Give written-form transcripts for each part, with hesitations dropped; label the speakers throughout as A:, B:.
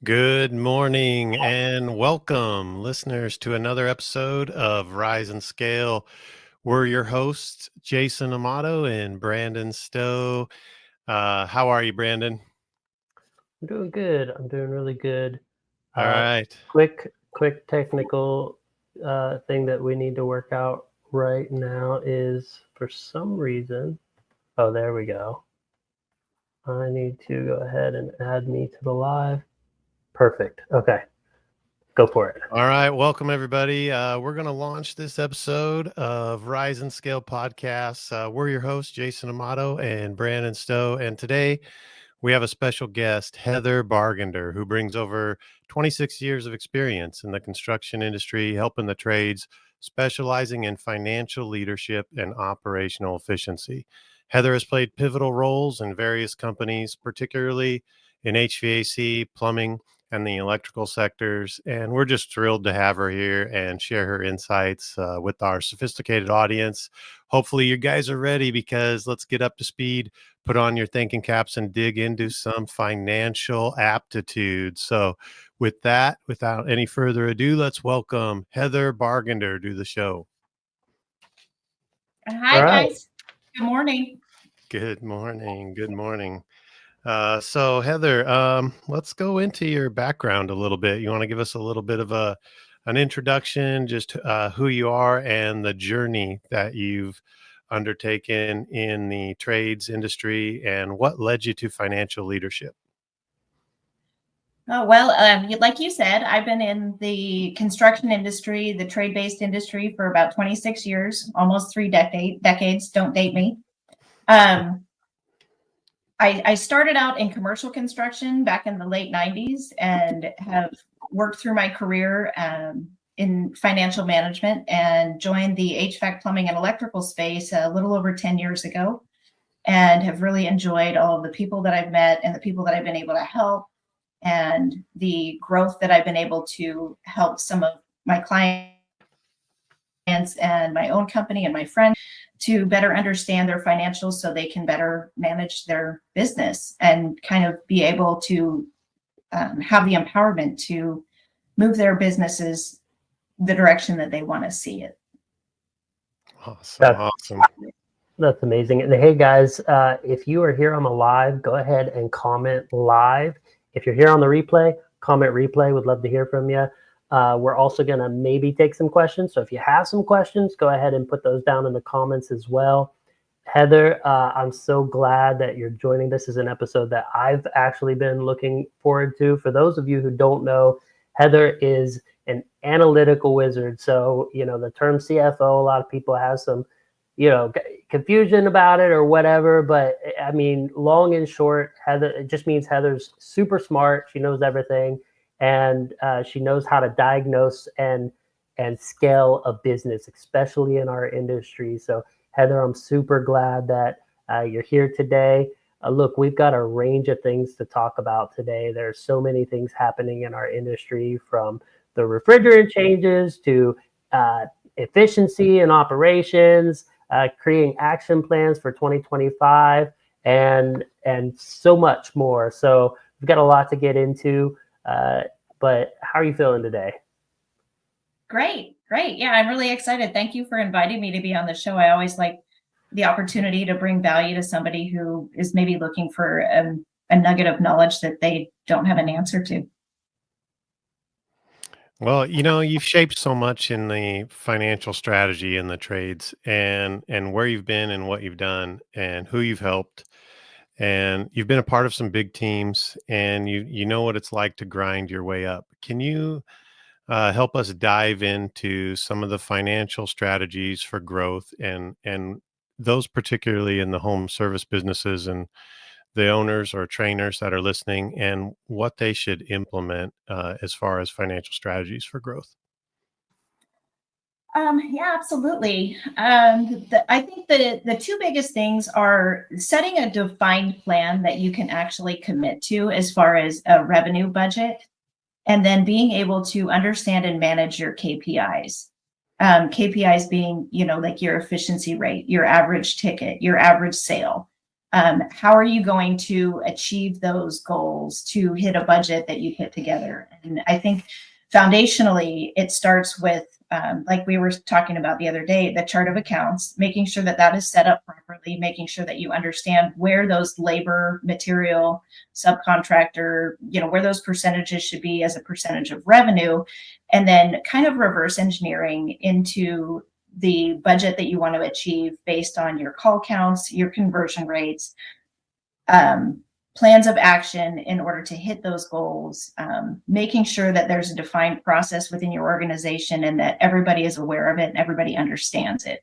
A: Good morning and welcome, listeners, to another episode of Rise and Scale. We're your hosts, Jason Amato and Brandon Stowe. How are you, Brandon?
B: I'm doing good. I'm doing really good.
A: All right.
B: Quick technical thing that we need to work out right now is for some reason. Oh, there we go. I need to go ahead and add me to the live. Perfect. Okay, go for it.
A: All right. Welcome, everybody. We're going to launch this episode of Rise and Scale podcasts. We're your hosts, Jason Amato and Brandon Stowe. And today we have a special guest, Heather Bargender, who brings over 26 years of experience in the construction industry, helping the trades, specializing in financial leadership and operational efficiency. Heather has played pivotal roles in various companies, particularly in HVAC, plumbing, and the electrical sectors. And we're just thrilled to have her here and share her insights with our sophisticated audience. Hopefully you guys are ready, because let's get up to speed, put on your thinking caps, and dig into some financial aptitude. So with that, without any further ado, let's welcome Heather Bargender to the show.
C: Hi, guys. Good morning.
A: Good morning. Good morning. So Heather, let's go into your background a little bit. You want to give us a little bit of an introduction, just who you are and the journey that you've undertaken in the trades industry and what led you to financial leadership?
C: Oh, well, like you said, I've been in the construction industry, the trade-based industry, for about 26 years, almost three decades. Don't date me. I started out in commercial construction back in the late 90s and have worked through my career in financial management and joined the HVAC, plumbing, and electrical space a little over 10 years ago, and have really enjoyed all of the people that I've met and the people that I've been able to help, and the growth that I've been able to help some of my clients and my own company and my friends to better understand their financials so they can better manage their business and kind of be able to have the empowerment to move their businesses the direction that they want to see it.
A: Awesome.
B: That's amazing. And hey, guys, if you are here on the live, go ahead and comment live. If you're here on the replay, comment replay. Would love to hear from you. We're also going to maybe take some questions. So if you have some questions, go ahead and put those down in the comments as well. Heather, I'm so glad that you're joining. This is an episode that I've actually been looking forward to. For those of you who don't know, Heather is an analytical wizard. So, the term CFO, a lot of people have some, confusion about it or whatever. But I mean, long and short, Heather, it just means Heather's super smart. She knows everything. And she knows how to diagnose and scale a business, especially in our industry. So, Heather, I'm super glad that you're here today. Look, we've got a range of things to talk about today. There's so many things happening in our industry, from the refrigerant changes to efficiency and operations, creating action plans for 2025, and so much more. So we've got a lot to get into. But how are you feeling today?
C: Great. Yeah, I'm really excited. Thank you for inviting me to be on the show. I always like the opportunity to bring value to somebody who is maybe looking for a nugget of knowledge that they don't have an answer to.
A: Well, you've shaped so much in the financial strategy in the trades, and where you've been and what you've done and who you've helped. And you've been a part of some big teams, and you know what it's like to grind your way up. Can you help us dive into some of the financial strategies for growth, and those particularly in the home service businesses, and the owners or trainers that are listening, and what they should implement as far as financial strategies for growth?
C: Yeah, absolutely. I think the two biggest things are setting a defined plan that you can actually commit to as far as a revenue budget, and then being able to understand and manage your KPIs. KPIs being, like your efficiency rate, your average ticket, your average sale, how are you going to achieve those goals to hit a budget that you put together? And I think foundationally, it starts with, like we were talking about the other day, the chart of accounts, making sure that that is set up properly, making sure that you understand where those labor, material, subcontractor, where those percentages should be as a percentage of revenue, and then kind of reverse engineering into the budget that you want to achieve based on your call counts, your conversion rates, plans of action in order to hit those goals, making sure that there's a defined process within your organization and that everybody is aware of it and everybody understands it.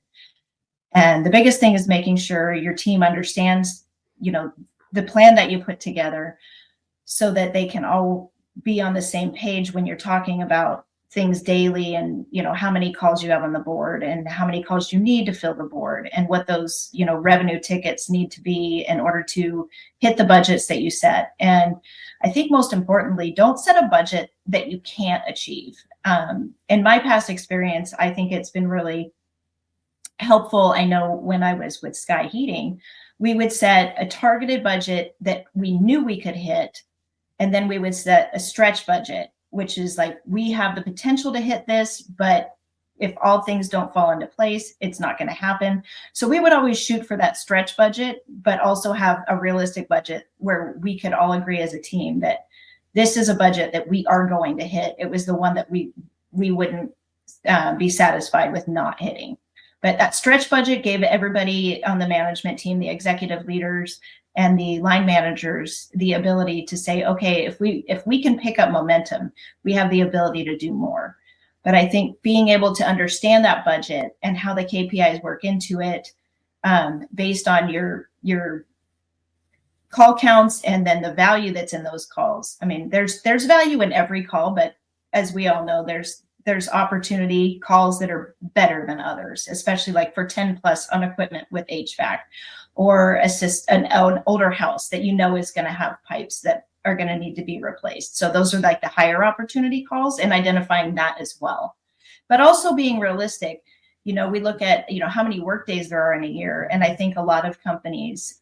C: And the biggest thing is making sure your team understands, the plan that you put together so that they can all be on the same page when you're talking about things daily and, how many calls you have on the board and how many calls you need to fill the board and what those, revenue tickets need to be in order to hit the budgets that you set. And I think most importantly, don't set a budget that you can't achieve. In my past experience, I think it's been really helpful. I know when I was with Sky Heating, we would set a targeted budget that we knew we could hit, and then we would set a stretch budget, which is like, we have the potential to hit this, but if all things don't fall into place, it's not going to happen. So we would always shoot for that stretch budget, but also have a realistic budget where we could all agree as a team that this is a budget that we are going to hit. It was the one that we wouldn't be satisfied with not hitting. But that stretch budget gave everybody on the management team, the executive leaders, and the line managers the ability to say, okay, if we can pick up momentum, we have the ability to do more. But I think being able to understand that budget and how the KPIs work into it, based on your call counts and then the value that's in those calls. I mean, there's value in every call, but as we all know, there's opportunity calls that are better than others, especially like for 10 plus on equipment with HVAC, or assist an older house that is going to have pipes that are going to need to be replaced. So those are like the higher opportunity calls, and identifying that as well. But also being realistic, we look at, how many work days there are in a year. And I think a lot of companies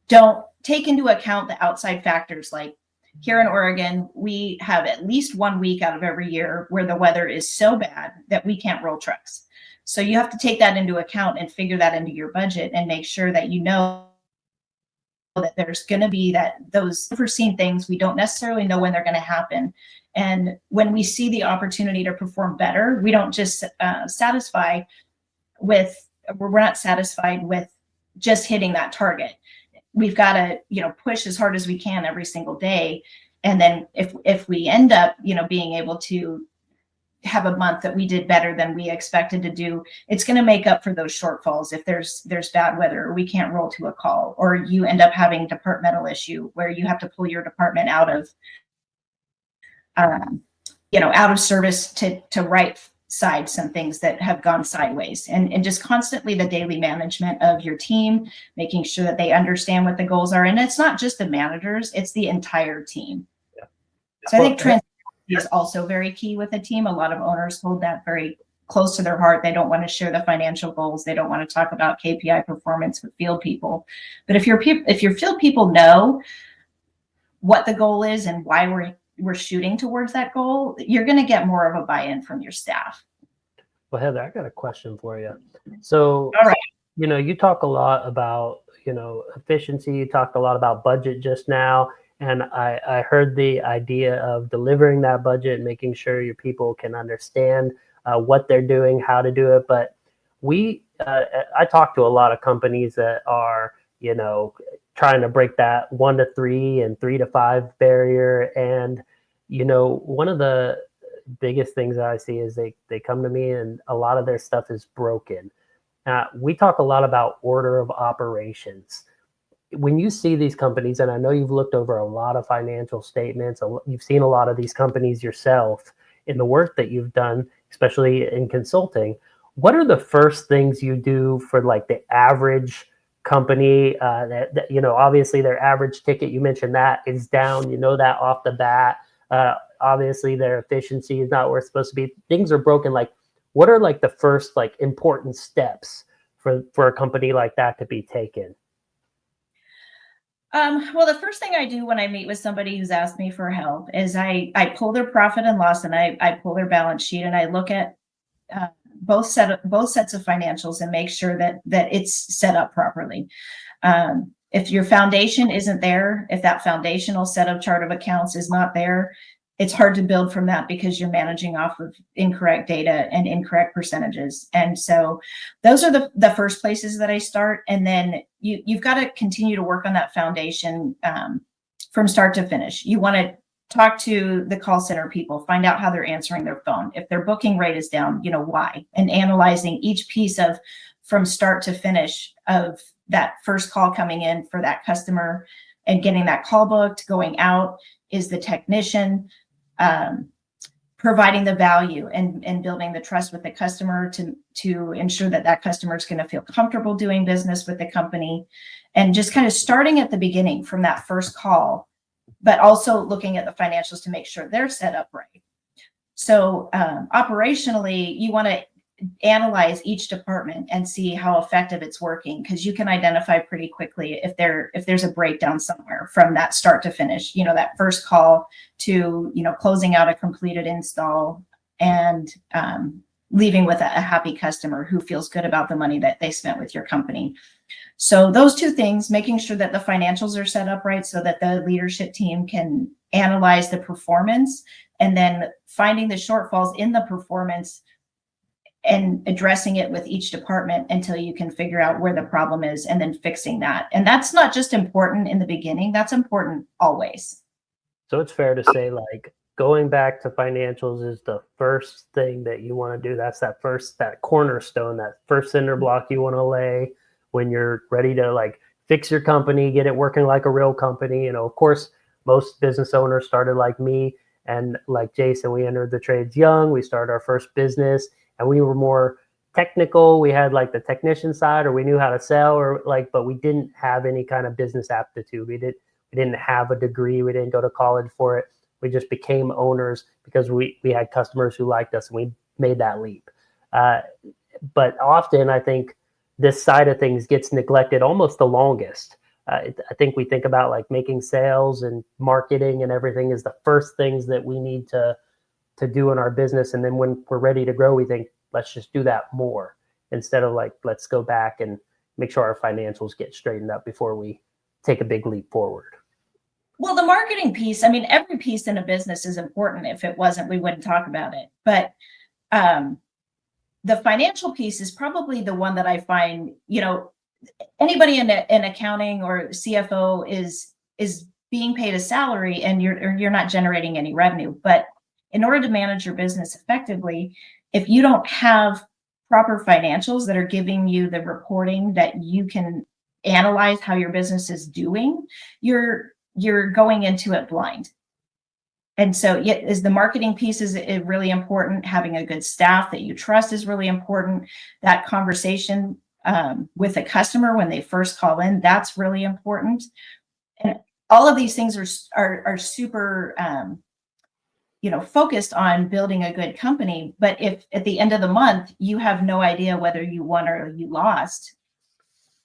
C: don't take into account the outside factors. Like here in Oregon, we have at least 1 week out of every year where the weather is so bad that we can't roll trucks. So you have to take that into account and figure that into your budget and make sure that that there's going to be those unforeseen things. We don't necessarily know when they're going to happen. And when we see the opportunity to perform better, we don't just we're not satisfied with just hitting that target. We've got to, push as hard as we can every single day. And then if we end up, being able to have a month that we did better than we expected to do, it's going to make up for those shortfalls. If there's bad weather, or we can't roll to a call, or you end up having a departmental issue where you have to pull your department out of service to right side some things that have gone sideways, and just constantly the daily management of your team, making sure that they understand what the goals are. And it's not just the managers, it's the entire team. Yeah. So I think transparency is also very key with a team. A lot of owners hold that very close to their heart. They don't want to share the financial goals. They don't want to talk about KPI performance with field people. But if your field people know what the goal is and why we're shooting towards that goal, you're going to get more of a buy-in from your staff.
B: Well, Heather, I got a question for you. So,
C: all right,
B: you talk a lot about, efficiency. You talked a lot about budget just now. And I heard the idea of delivering that budget, making sure your people can understand what they're doing, how to do it. But I talk to a lot of companies that are, trying to break that 1 to 3 and 3 to 5 barrier. And, one of the biggest things that I see is they come to me and a lot of their stuff is broken. We talk a lot about order of operations. When you see these companies, and I know you've looked over a lot of financial statements, you've seen a lot of these companies yourself in the work that you've done, especially in consulting, what are the first things you do for like the average company that obviously their average ticket, you mentioned that, is down, that off the bat. Obviously their efficiency is not where it's supposed to be. Things are broken. Like, what are like the first like important steps for a company like that to be taken?
C: Well, the first thing I do when I meet with somebody who's asked me for help is I pull their profit and loss, and I pull their balance sheet, and I look at both sets of financials and make sure that it's set up properly. If your foundation isn't there, if that foundational set of chart of accounts is not there, it's hard to build from that because you're managing off of incorrect data and incorrect percentages. And so those are the first places that I start. And then you've got to continue to work on that foundation from start to finish. You want to talk to the call center people, find out how they're answering their phone. If their booking rate is down, why, and analyzing each piece of from start to finish of that first call coming in for that customer and getting that call booked, going out. Is the technician providing the value and building the trust with the customer to ensure that customer is going to feel comfortable doing business with the company, and just kind of starting at the beginning from that first call, but also looking at the financials to make sure they're set up right. So operationally, you want to analyze each department and see how effective it's working, because you can identify pretty quickly if there's a breakdown somewhere from that start to finish, that first call to closing out a completed install and leaving with a happy customer who feels good about the money that they spent with your company. So those two things, making sure that the financials are set up right so that the leadership team can analyze the performance, and then finding the shortfalls in the performance and addressing it with each department until you can figure out where the problem is and then fixing that. And that's not just important in the beginning, that's important always.
B: So it's fair to say, like, going back to financials is the first thing that you want to do. That's that cornerstone, that first cinder block you want to lay when you're ready to like fix your company, get it working like a real company. Of course, most business owners started like me and like Jason. We entered the trades young. We started our first business, and we were more technical. We had like the technician side, or we knew how to sell, but we didn't have any kind of business aptitude. We didn't have a degree. We didn't go to college for it. We just became owners because we had customers who liked us, and we made that leap. But often I think this side of things gets neglected almost the longest. I think we think about like making sales and marketing and everything is the first things that we need to do in our business. And then when we're ready to grow, we think, let's just do that more, instead of like, let's go back and make sure our financials get straightened up before we take a big leap forward.
C: Well, the marketing piece, I mean, every piece in a business is important. If it wasn't, we wouldn't talk about it. But the financial piece is probably the one that I find, anybody in accounting or CFO is being paid a salary, and you're not generating any revenue. But in order to manage your business effectively, if you don't have proper financials that are giving you the reporting that you can analyze how your business is doing, you're going into it blind. And so is the marketing piece is really important. Having a good staff that you trust is really important. That conversation with the customer when they first call in, that's really important. And all of these things are super focused on building a good company. But if at the end of the month, you have no idea whether you won or you lost,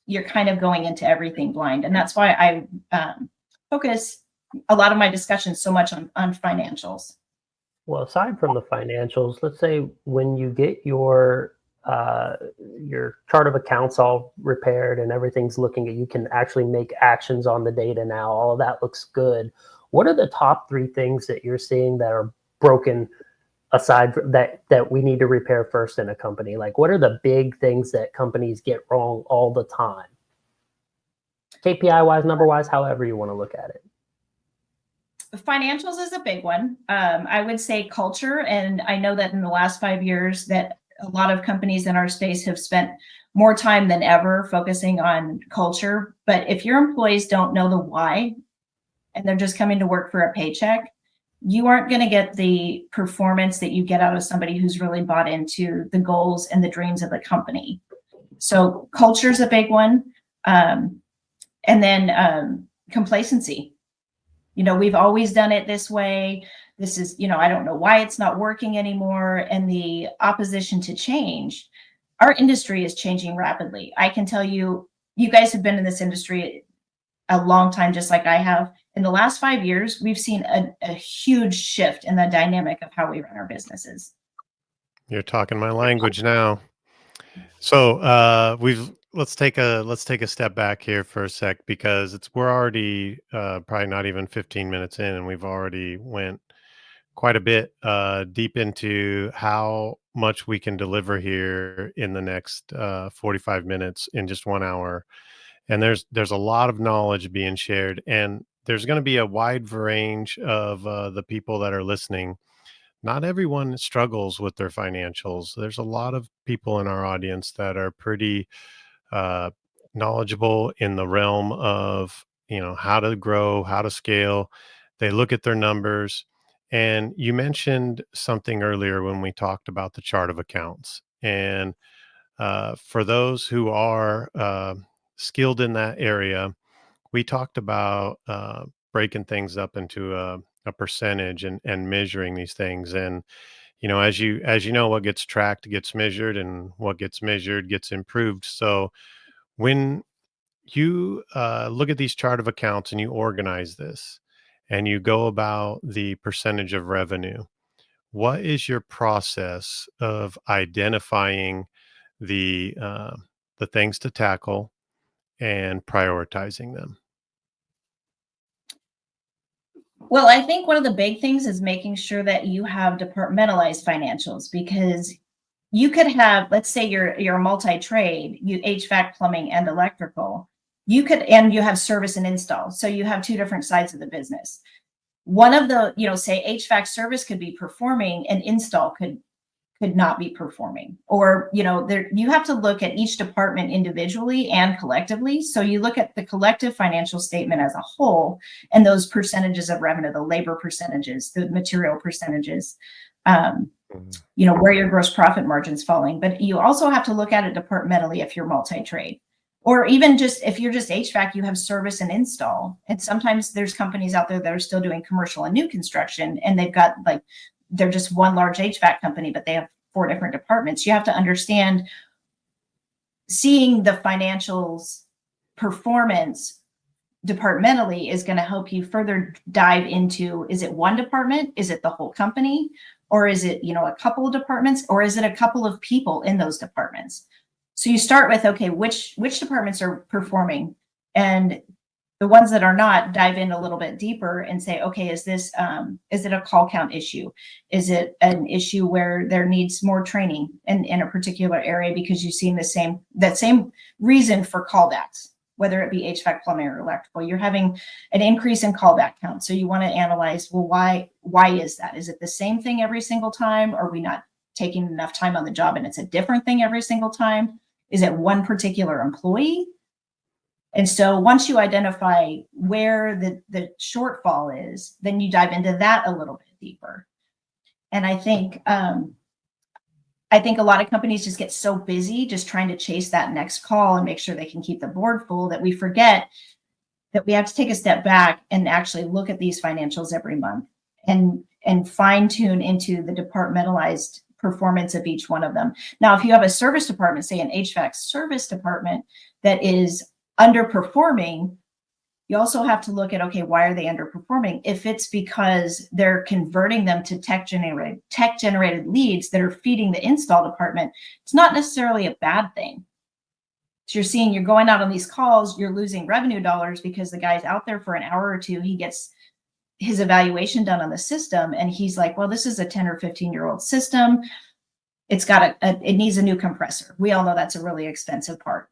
C: you're kind of going into everything blind. And that's why I focus a lot of my discussions so much on financials.
B: Well, aside from the financials, let's say when you get your chart of accounts all repaired and everything's looking at, you can actually make actions on the data now. All of that looks good. What are the top 3 things that you're seeing that are broken, aside from that we need to repair first in a company? Like, what are the big things that companies get wrong all the time? KPI wise, number wise, however you want to look at it.
C: Financials is a big one. I would say culture. And I know that in the last 5 years that a lot of companies in our space have spent more time than ever focusing on culture. But if your employees don't know the why, and they're just coming to work for a paycheck, you aren't going to get the performance that you get out of somebody who's really bought into the goals and the dreams of the company. So culture is a big one. And then complacency. We've always done it this way. This is, I don't know why it's not working anymore. And the opposition to change. Our industry is changing rapidly. I can tell you, you guys have been in this industry a long time, just like I have. In the last 5 years, we've seen a huge shift in the dynamic of how we run our businesses.
A: You're talking my language now. So let's take a step back here for a sec, because we're already probably not even 15 minutes in, and we've already went quite a bit deep into how much we can deliver here in the next 45 minutes in just 1 hour. And there's a lot of knowledge being shared, and there's going to be a wide range of the people that are listening. Not everyone struggles with their financials. There's a lot of people in our audience that are pretty uh, knowledgeable in the realm of, how to grow, how to scale. They look at their numbers. And you mentioned something earlier when we talked about the chart of accounts. And for those who are skilled in that area, we talked about breaking things up into a percentage and measuring these things. And as you know, what gets tracked gets measured, and what gets measured gets improved. So when you look at these chart of accounts and you organize this and you go about the percentage of revenue, what is your process of identifying the things to tackle and prioritizing them?
C: Well, I think one of the big things is making sure that you have departmentalized financials, because you could have, let's say you're a multi-trade, you HVAC, plumbing, and electrical. And you have service and install. So you have two different sides of the business. One of the, say HVAC service could be performing and install could not be performing. Or, you have to look at each department individually and collectively. So you look at the collective financial statement as a whole, and those percentages of revenue, the labor percentages, the material percentages, where your gross profit margin's falling. But you also have to look at it departmentally if you're multi-trade. Or even just if you're just HVAC, you have service and install. And sometimes there's companies out there that are still doing commercial and new construction, and they've got they're just one large HVAC company, but they have 4 different departments. You have to understand, seeing the financials performance departmentally is going to help you further dive into, is it one department? Is it the whole company? Or is it, a couple of departments? Or is it a couple of people in those departments? So you start with, okay, which departments are performing, and the ones that are not, dive in a little bit deeper and say, okay, is it a call count issue? Is it an issue where there needs more training in a particular area because you've seen that same reason for callbacks, whether it be HVAC, plumbing, or electrical? You're having an increase in callback count. So you want to analyze, well, why is that? Is it the same thing every single time? Are we not taking enough time on the job and it's a different thing every single time? Is it one particular employee? And so once you identify where the shortfall is, then you dive into that a little bit deeper. And I think a lot of companies just get so busy just trying to chase that next call and make sure they can keep the board full, that we forget that we have to take a step back and actually look at these financials every month and fine tune into the departmentalized performance of each one of them. Now, if you have a service department, say an HVAC service department, that is underperforming, you also have to look at, okay, why are they underperforming? If it's because they're converting them to tech generated leads that are feeding the install department, it's not necessarily a bad thing. So you're going out on these calls, you're losing revenue dollars because the guy's out there for an hour or two, he gets his evaluation done on the system, and he's like, well, this is a 10 or 15-year-old system. It needs a new compressor. We all know that's a really expensive part.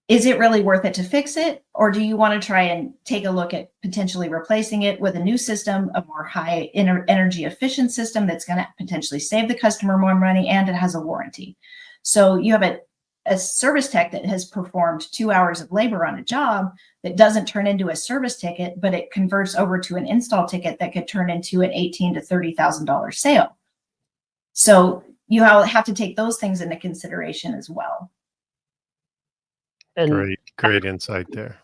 C: Is it really worth it to fix it? Or do you want to try and take a look at potentially replacing it with a new system, a more high energy efficient system that's going to potentially save the customer more money, and it has a warranty? So you have a service tech that has performed 2 hours of labor on a job that doesn't turn into a service ticket, but it converts over to an install ticket that could turn into an $18,000 to $30,000 sale. So you have to take those things into consideration as well.
B: And
A: great insight there.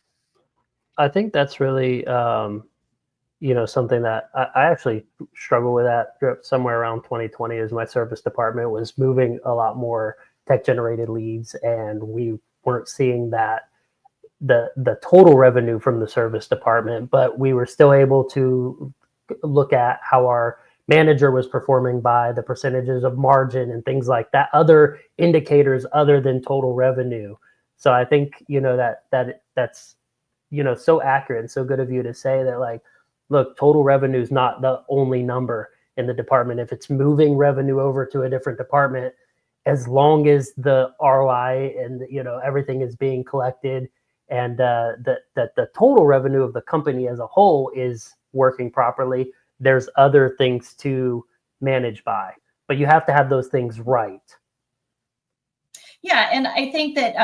B: I think that's really, something that I actually struggle with that somewhere around 2020, as my service department was moving a lot more tech generated leads, and we weren't seeing that the total revenue from the service department, but we were still able to look at how our manager was performing by the percentages of margin and things like that, other indicators other than total revenue. So I think, that's, so accurate and so good of you to say that, like, look, total revenue is not the only number in the department. If it's moving revenue over to a different department, as long as the ROI and, everything is being collected and that the total revenue of the company as a whole is working properly, there's other things to manage by. But you have to have those things right.
C: Yeah, and I think that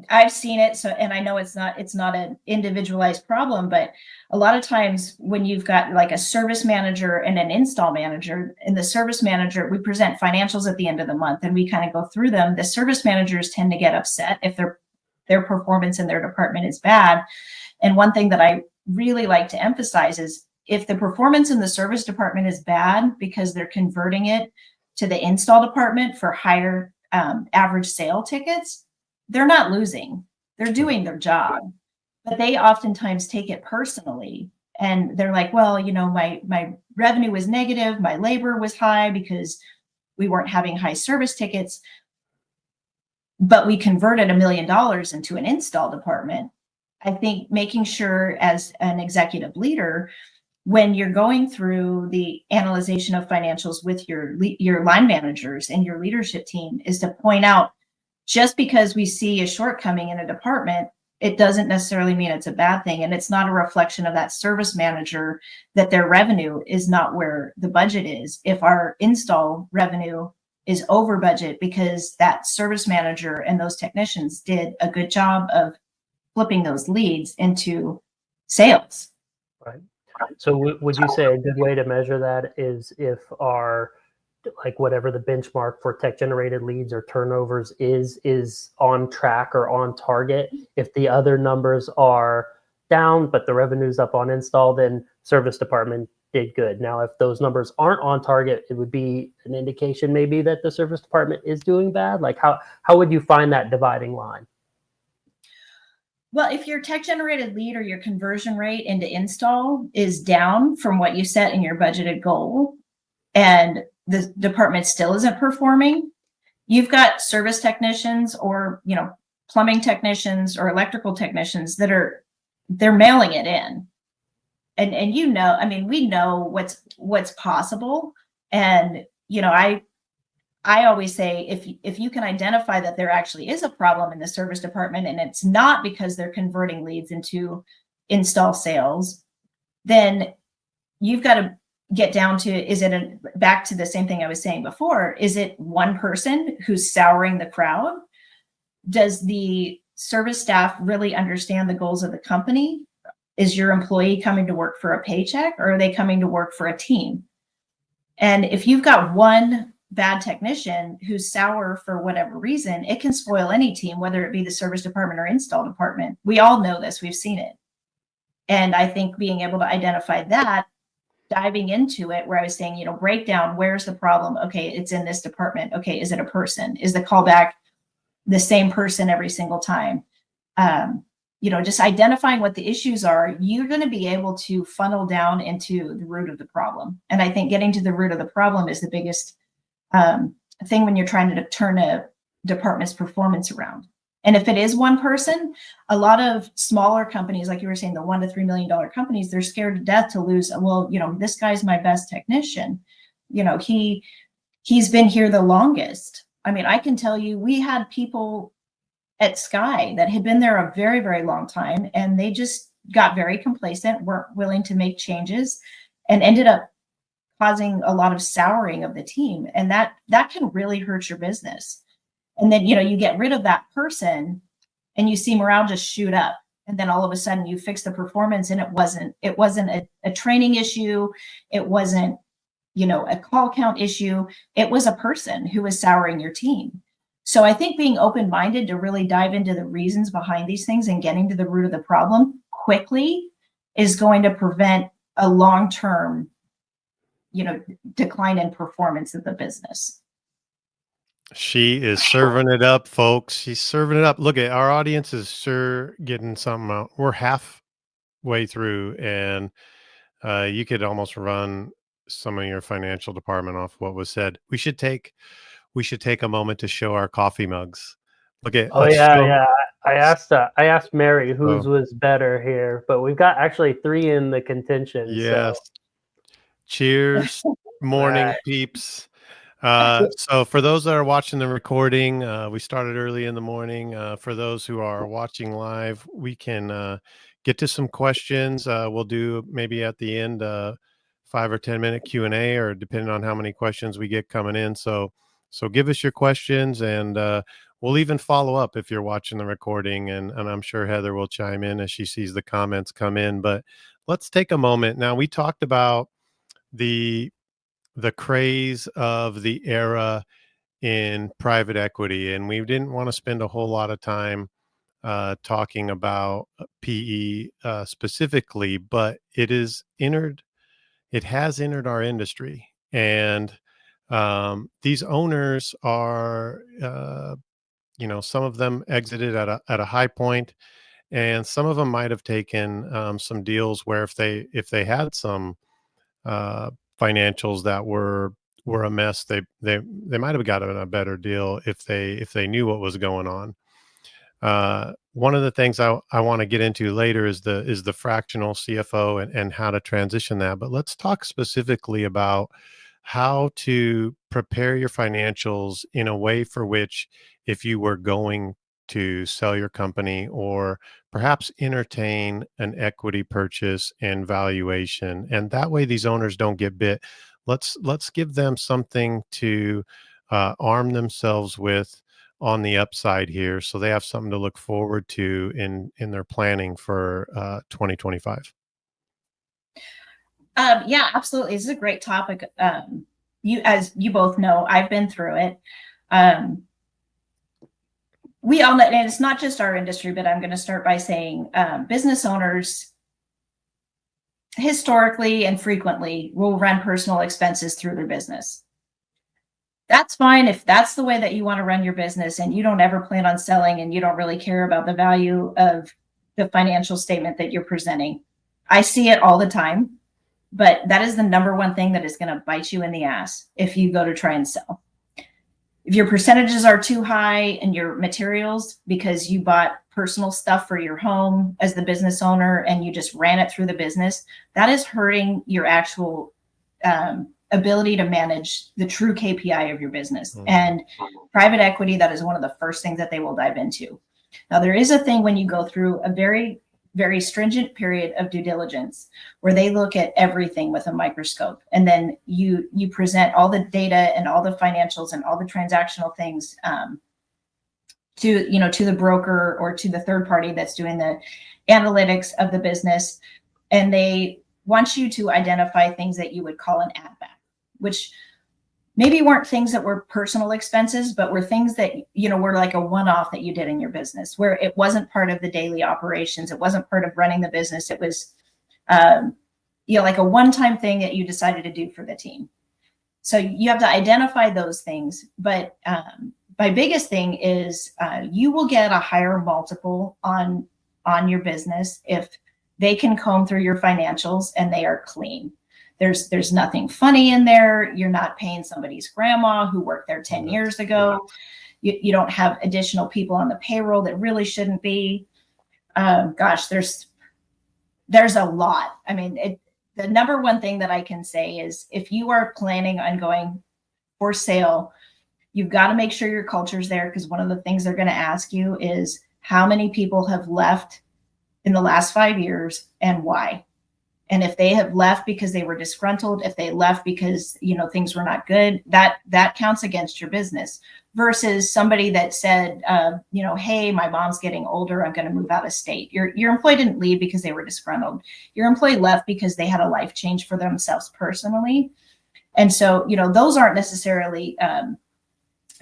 C: I've seen it, so, and I know it's not an individualized problem, but a lot of times when you've got like a service manager and an install manager, in the service manager, we present financials at the end of the month and we kind of go through them. The service managers tend to get upset if their performance in their department is bad. And one thing that I really like to emphasize is, if the performance in the service department is bad because they're converting it to the install department for higher average sale tickets, they're not losing. They're doing their job, but they oftentimes take it personally. And they're like, well, my revenue was negative. My labor was high because we weren't having high service tickets, but we converted $1 million into an install department. I think making sure as an executive leader, when you're going through the analyzation of financials with your line managers and your leadership team, is to point out, just because we see a shortcoming in a department, it doesn't necessarily mean it's a bad thing. And it's not a reflection of that service manager that their revenue is not where the budget is. If our install revenue is over budget because that service manager and those technicians did a good job of flipping those leads into sales.
B: Right. So would you say a good way to measure that is if our, like, whatever the benchmark for tech generated leads or turnovers is on track or on target? If the other numbers are down, but the revenue's up on install, then service department did good. Now, if those numbers aren't on target, it would be an indication maybe that the service department is doing bad. Like, how would you find that dividing line?
C: Well, if your tech generated lead or your conversion rate into install is down from what you set in your budgeted goal, and the department still isn't performing, you've got service technicians or, plumbing technicians or electrical technicians they're mailing it in. And we know what's possible. And, I always say, if you can identify that there actually is a problem in the service department and it's not because they're converting leads into install sales, then you've got to get down to, back to the same thing I was saying before, is it one person who's souring the crowd? Does the service staff really understand the goals of the company? Is your employee coming to work for a paycheck, or are they coming to work for a team? And if you've got one bad technician who's sour for whatever reason, it can spoil any team, whether it be the service department or install department. We all know this, we've seen it. And I think being able to identify that, diving into it, where I was saying, break down, where's the problem? Okay, it's in this department. Okay, is it a person? Is the callback the same person every single time? Just identifying what the issues are, you're going to be able to funnel down into the root of the problem. And I think getting to the root of the problem is the biggest thing when you're trying to turn a department's performance around. And if it is one person, a lot of smaller companies, like you were saying, the $1 to $3 million companies, they're scared to death to lose. Well, this guy's my best technician. He's been here the longest. I mean, I can tell you, we had people at Sky that had been there a very, very long time, and they just got very complacent, weren't willing to make changes, and ended up causing a lot of souring of the team. And that can really hurt your business. And then, you get rid of that person and you see morale just shoot up. And then all of a sudden you fix the performance, and it wasn't a training issue. It wasn't, a call count issue. It was a person who was souring your team. So I think being open-minded to really dive into the reasons behind these things and getting to the root of the problem quickly is going to prevent a long-term, decline in performance of the business.
A: She is serving it up, folks. She's serving it up. Look at our audience is sure getting something out. We're halfway through, and you could almost run some of your financial department off what was said. We should take a moment to show our coffee mugs. Look at
B: Oh
A: let's
B: yeah,
A: show.
B: yeah. I asked Mary whose
A: Oh,
B: was better here, but we've got actually 3 in the contention. So
A: yes. Cheers, morning
B: right.
A: peeps. So for those that are watching the recording, we started early in the morning. For those who are watching live, we can get to some questions. We'll do maybe at the end 5 or 10 minute Q&A, or depending on how many questions we get coming in. So give us your questions, and we'll even follow up if you're watching the recording. And I'm sure Heather will chime in as she sees the comments come in. But let's take a moment. Now, we talked about the craze of the era in private equity, and we didn't want to spend a whole lot of time talking about PE specifically, but it has entered our industry, and these owners are some of them exited at a high point, and some of them might have taken some deals where if they had some uh, financials that were a mess, they might have gotten a better deal if they knew what was going on. One of the things I want to get into later is the fractional CFO and how to transition that. But let's talk specifically about how to prepare your financials in a way for which, if you were going to sell your company or perhaps entertain an equity purchase and valuation, and that way these owners don't get bit. Let's give them something to arm themselves with on the upside here, so they have something to look forward to in their planning for 2025.
C: Yeah, absolutely. This is a great topic. As you both know, I've been through it. We all know, and it's not just our industry, but I'm going to start by saying business owners historically and frequently will run personal expenses through their business. That's fine if that's the way that you want to run your business and you don't ever plan on selling and you don't really care about the value of the financial statement that you're presenting. I see it all the time, but that is the number one thing that is going to bite you in the ass if you go to try and sell. If your percentages are too high in your materials because you bought personal stuff for your home as the business owner and you just ran it through the business, that is hurting your actual ability to manage the true KPI of your business. Mm-hmm. And private equity, that is one of the first things that they will dive into. Now, there is a thing when you go through a very, very stringent period of due diligence where they look at everything with a microscope, and then you present all the data and all the financials and all the transactional things to the broker or to the third party that's doing the analytics of the business, and they want you to identify things that you would call an add back, which maybe weren't things that were personal expenses, but were things that, were like a one-off that you did in your business, where it wasn't part of the daily operations. It wasn't part of running the business. It was, like a one-time thing that you decided to do for the team. So you have to identify those things. But my biggest thing is you will get a higher multiple on your business if they can comb through your financials and they are clean. There's nothing funny in there. You're not paying somebody's grandma who worked there 10 years ago. You don't have additional people on the payroll that really shouldn't be. There's a lot. I mean, the number one thing that I can say is if you are planning on going for sale, you've got to make sure your culture's there, because one of the things they're going to ask you is how many people have left in the last 5 years and why. And if they have left because they were disgruntled, if they left because, things were not good, that counts against your business, versus somebody that said, hey, my mom's getting older, I'm going to move out of state. Your employee didn't leave because they were disgruntled. Your employee left because they had a life change for themselves personally. And so, those aren't necessarily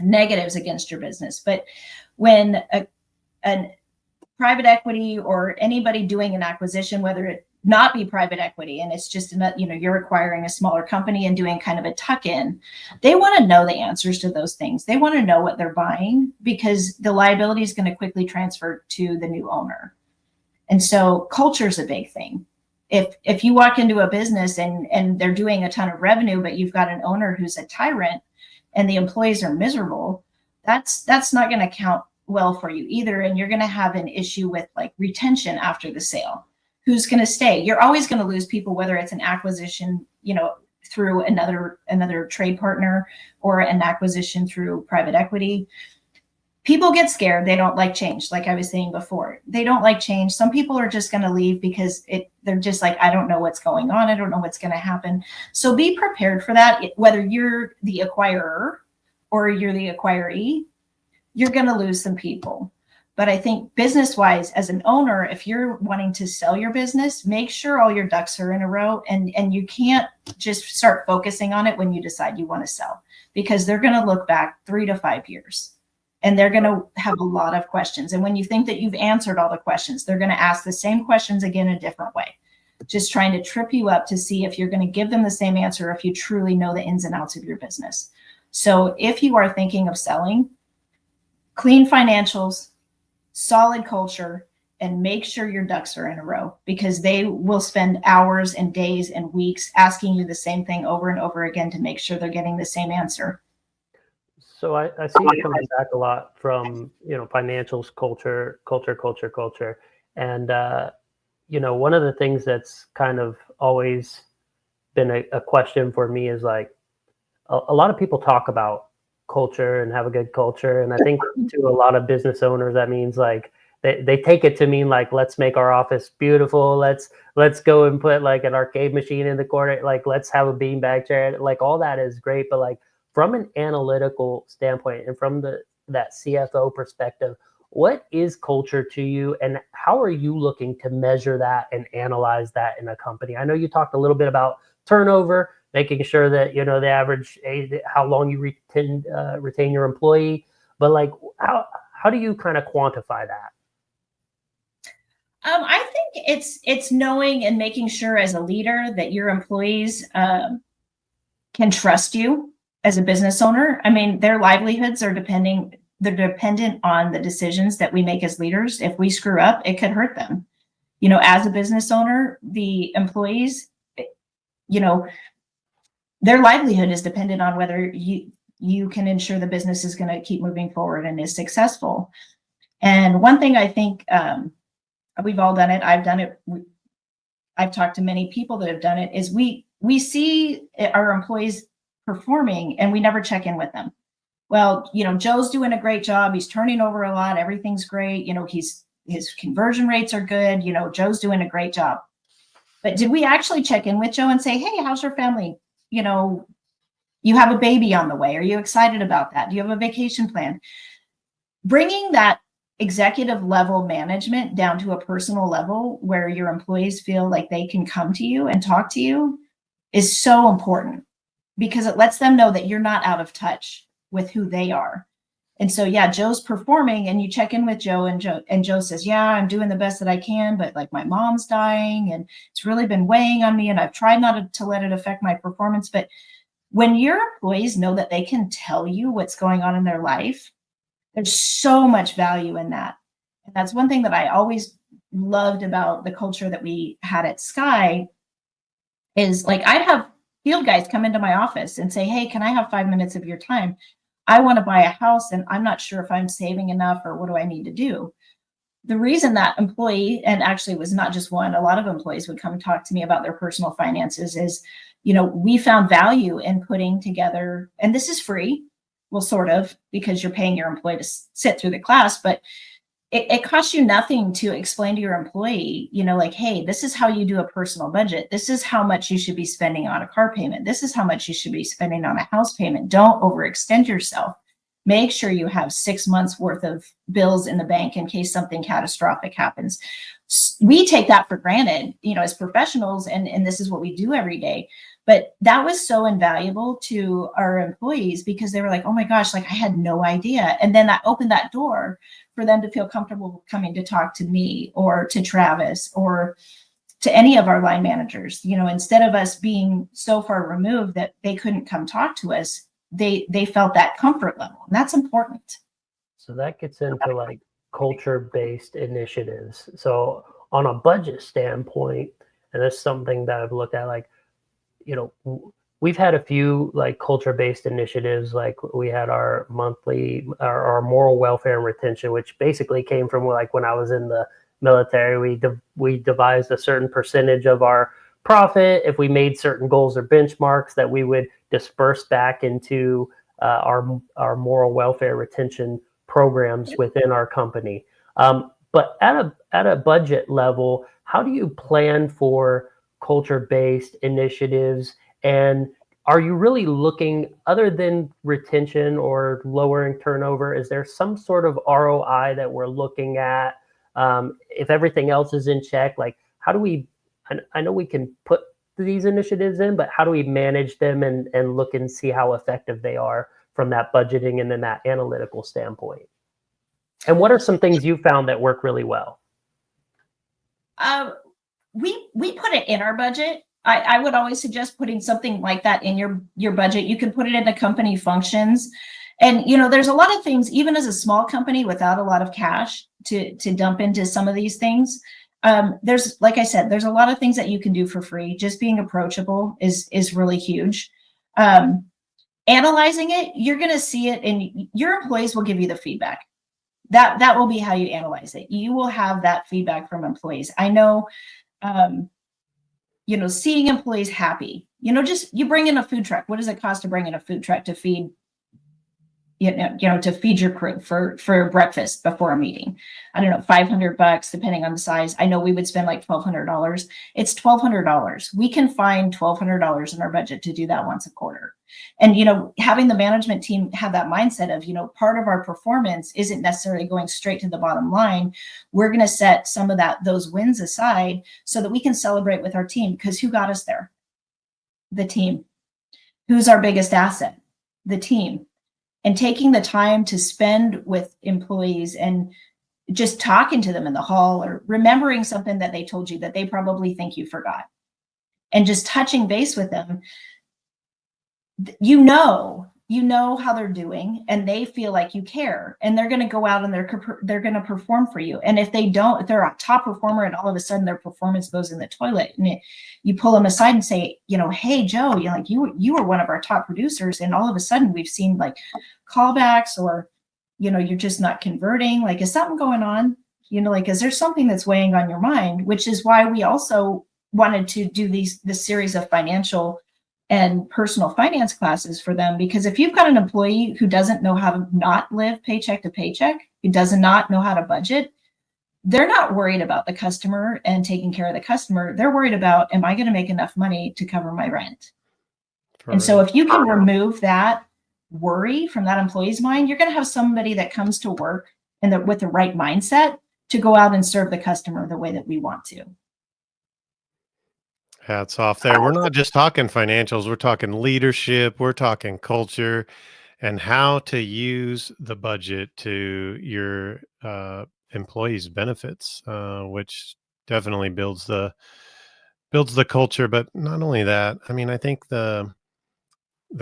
C: negatives against your business. But when a private equity or anybody doing an acquisition, whether it not be private equity and it's just you're acquiring a smaller company and doing kind of a tuck-in, they want to know the answers to those things. They want to know what they're buying, because the liability is going to quickly transfer to the new owner. And so culture is a big thing. If you walk into a business and they're doing a ton of revenue, but you've got an owner who's a tyrant and the employees are miserable, that's not going to count well for you either. And you're going to have an issue with like retention after the sale. Who's going to stay? You're always going to lose people, whether it's an acquisition, through another trade partner, or an acquisition through private equity. People get scared. They don't like change. Like I was saying before, they don't like change. Some people are just going to leave because they're just like, I don't know what's going on. I don't know what's going to happen. So be prepared for that. Whether you're the acquirer or you're the acquiree, you're going to lose some people. But I think business-wise, as an owner, if you're wanting to sell your business, make sure all your ducks are in a row, and you can't just start focusing on it when you decide you want to sell, because they're going to look back 3 to 5 years and they're going to have a lot of questions. And when you think that you've answered all the questions, they're going to ask the same questions again a different way, just trying to trip you up to see if you're going to give them the same answer, or if you truly know the ins and outs of your business. So if you are thinking of selling, clean financials, solid culture, and make sure your ducks are in a row, because they will spend hours and days and weeks asking you the same thing over and over again to make sure they're getting the same answer.
B: So I see you coming back a lot from, financials, culture. And, one of the things that's kind of always been a question for me is like, a lot of people talk about culture and have a good culture. And I think to a lot of business owners, that means like they take it to mean like, let's make our office beautiful. Let's go and put like an arcade machine in the corner. Like, let's have a beanbag chair. Like, all that is great. But like, from an analytical standpoint and from that CFO perspective, what is culture to you, and how are you looking to measure that and analyze that in a company? I know you talked a little bit about turnover, making sure that, the average age, how long you retain your employee, but like, how do you kind of quantify that?
C: I think it's knowing and making sure as a leader that your employees can trust you as a business owner. I mean, their livelihoods are dependent on the decisions that we make as leaders. If we screw up, it could hurt them. As a business owner, the employees, their livelihood is dependent on whether you can ensure the business is going to keep moving forward and is successful. And one thing I think we've all done it. I've done it. I've talked to many people that have done it, is we see our employees performing and we never check in with them. Well, Joe's doing a great job. He's turning over a lot. Everything's great. His conversion rates are good. Joe's doing a great job. But did we actually check in with Joe and say, hey, how's your family? You have a baby on the way. Are you excited about that? Do you have a vacation plan? Bringing that executive level management down to a personal level where your employees feel like they can come to you and talk to you is so important, because it lets them know that you're not out of touch with who they are. And so, yeah, Joe's performing, and you check in with Joe, and Joe says, yeah, I'm doing the best that I can, but like my mom's dying and it's really been weighing on me, and I've tried not to let it affect my performance. But when your employees know that they can tell you what's going on in their life, there's so much value in that. And that's one thing that I always loved about the culture that we had at Sky, is like, I'd have field guys come into my office and say, hey, can I have 5 minutes of your time? I want to buy a house and I'm not sure if I'm saving enough, or what do I need to do? The reason that employee, and actually it was not just one, a lot of employees would come talk to me about their personal finances, is, we found value in putting together, and this is free, well, sort of, because you're paying your employee to sit through the class, but it costs you nothing to explain to your employee, like, hey, this is how you do a personal budget. This is how much you should be spending on a car payment. This is how much you should be spending on a house payment. Don't overextend yourself. Make sure you have 6 months worth of bills in the bank in case something catastrophic happens. We take that for granted, as professionals, and this is what we do every day. But that was so invaluable to our employees, because they were like, oh my gosh, like I had no idea. And then that opened that door for them to feel comfortable coming to talk to me or to Travis or to any of our line managers. Instead of us being so far removed that they couldn't come talk to us, they felt that comfort level, and that's important.
B: So that gets into like culture-based initiatives. So on a budget standpoint, and that's something that I've looked at, like, we've had a few like culture-based initiatives. Like we had our monthly, our moral welfare and retention, which basically came from like when I was in the military. We devised a certain percentage of our profit if we made certain goals or benchmarks that we would disperse back into our moral welfare retention programs within our company. But at a budget level, how do you plan for culture-based initiatives? And are you really looking, other than retention or lowering turnover, is there some sort of ROI that we're looking at? If everything else is in check, like how do we, I know we can put these initiatives in, but how do we manage them and look and see how effective they are from that budgeting and then that analytical standpoint? And what are some things you found that work really well?
C: We put it in our budget. I would always suggest putting something like that in your budget. You can put it into company functions. And, there's a lot of things, even as a small company without a lot of cash to dump into some of these things. Like I said, there's a lot of things that you can do for free. Just being approachable is really huge. Analyzing it, you're going to see it, and your employees will give you the feedback. That will be how you analyze it. You will have that feedback from employees. I know, seeing employees happy, just you bring in a food truck. What does it cost to bring in a food truck to feed, to feed your crew for breakfast before a meeting? I don't know, $500, depending on the size. I know we would spend like $1,200. It's $1,200. We can find $1,200 in our budget to do that once a quarter. And, having the management team have that mindset of, part of our performance isn't necessarily going straight to the bottom line. We're going to set some of those wins aside so that we can celebrate with our team, because who got us there? The team. Who's our biggest asset? The team. And taking the time to spend with employees and just talking to them in the hall, or remembering something that they told you that they probably think you forgot, and just touching base with them, you know how they're doing, and they feel like you care, and they're going to go out and they're going to perform for you. And if they don't, if they're a top performer and all of a sudden their performance goes in the toilet, and you pull them aside and say, hey, Joe, you were one of our top producers, and all of a sudden we've seen like callbacks, or you're just not converting. Like, is something going on? Is there something that's weighing on your mind? Which is why we also wanted to do this series of financial and personal finance classes for them. Because if you've got an employee who doesn't know how to not live paycheck to paycheck, who does not know how to budget, they're not worried about the customer and taking care of the customer. They're worried about, am I going to make enough money to cover my rent? And so if you can remove that worry from that employee's mind, you're going to have somebody that comes to work and with the right mindset to go out and serve the customer the way that we want to.
A: Hats off there. We're not just talking financials. We're talking leadership. We're talking culture, and how to use the budget to your employees' benefits, which definitely builds the culture. But not only that, I mean, I think the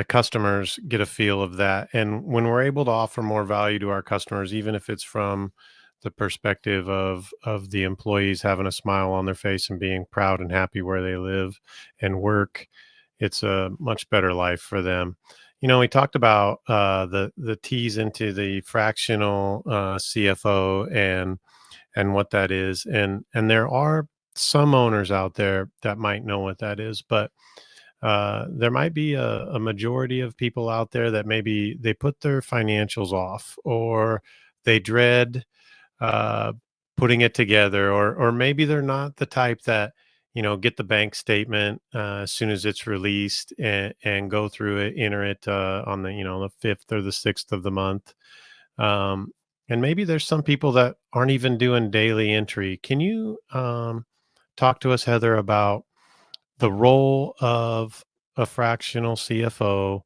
A: customers get a feel of that, and when we're able to offer more value to our customers, even if it's from the perspective of the employees having a smile on their face and being proud and happy where they live and work, it's a much better life for them. We talked about the T's into the fractional CFO and what that is, and there are some owners out there that might know what that is, but there might be a majority of people out there that maybe they put their financials off, or they dread putting it together, or maybe they're not the type that, get the bank statement as soon as it's released and go through it, enter it on the, the 5th or the 6th of the month. And maybe there's some people that aren't even doing daily entry. Can you talk to us, Heather, about the role of a fractional CFO,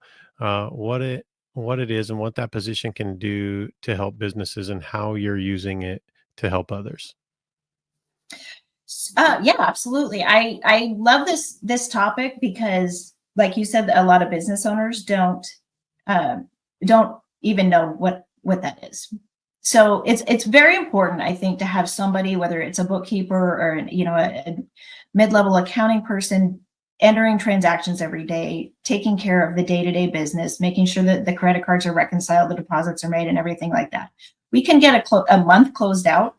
A: what it is and what that position can do to help businesses, and how you're using it to help others?
C: Yeah, absolutely. I love this topic because, like you said, a lot of business owners don't even know what that is. So it's very important, I think, to have somebody, whether it's a bookkeeper or a mid-level accounting person, entering transactions every day, taking care of the day-to-day business, making sure that the credit cards are reconciled, the deposits are made, and everything like that. We can get a month closed out,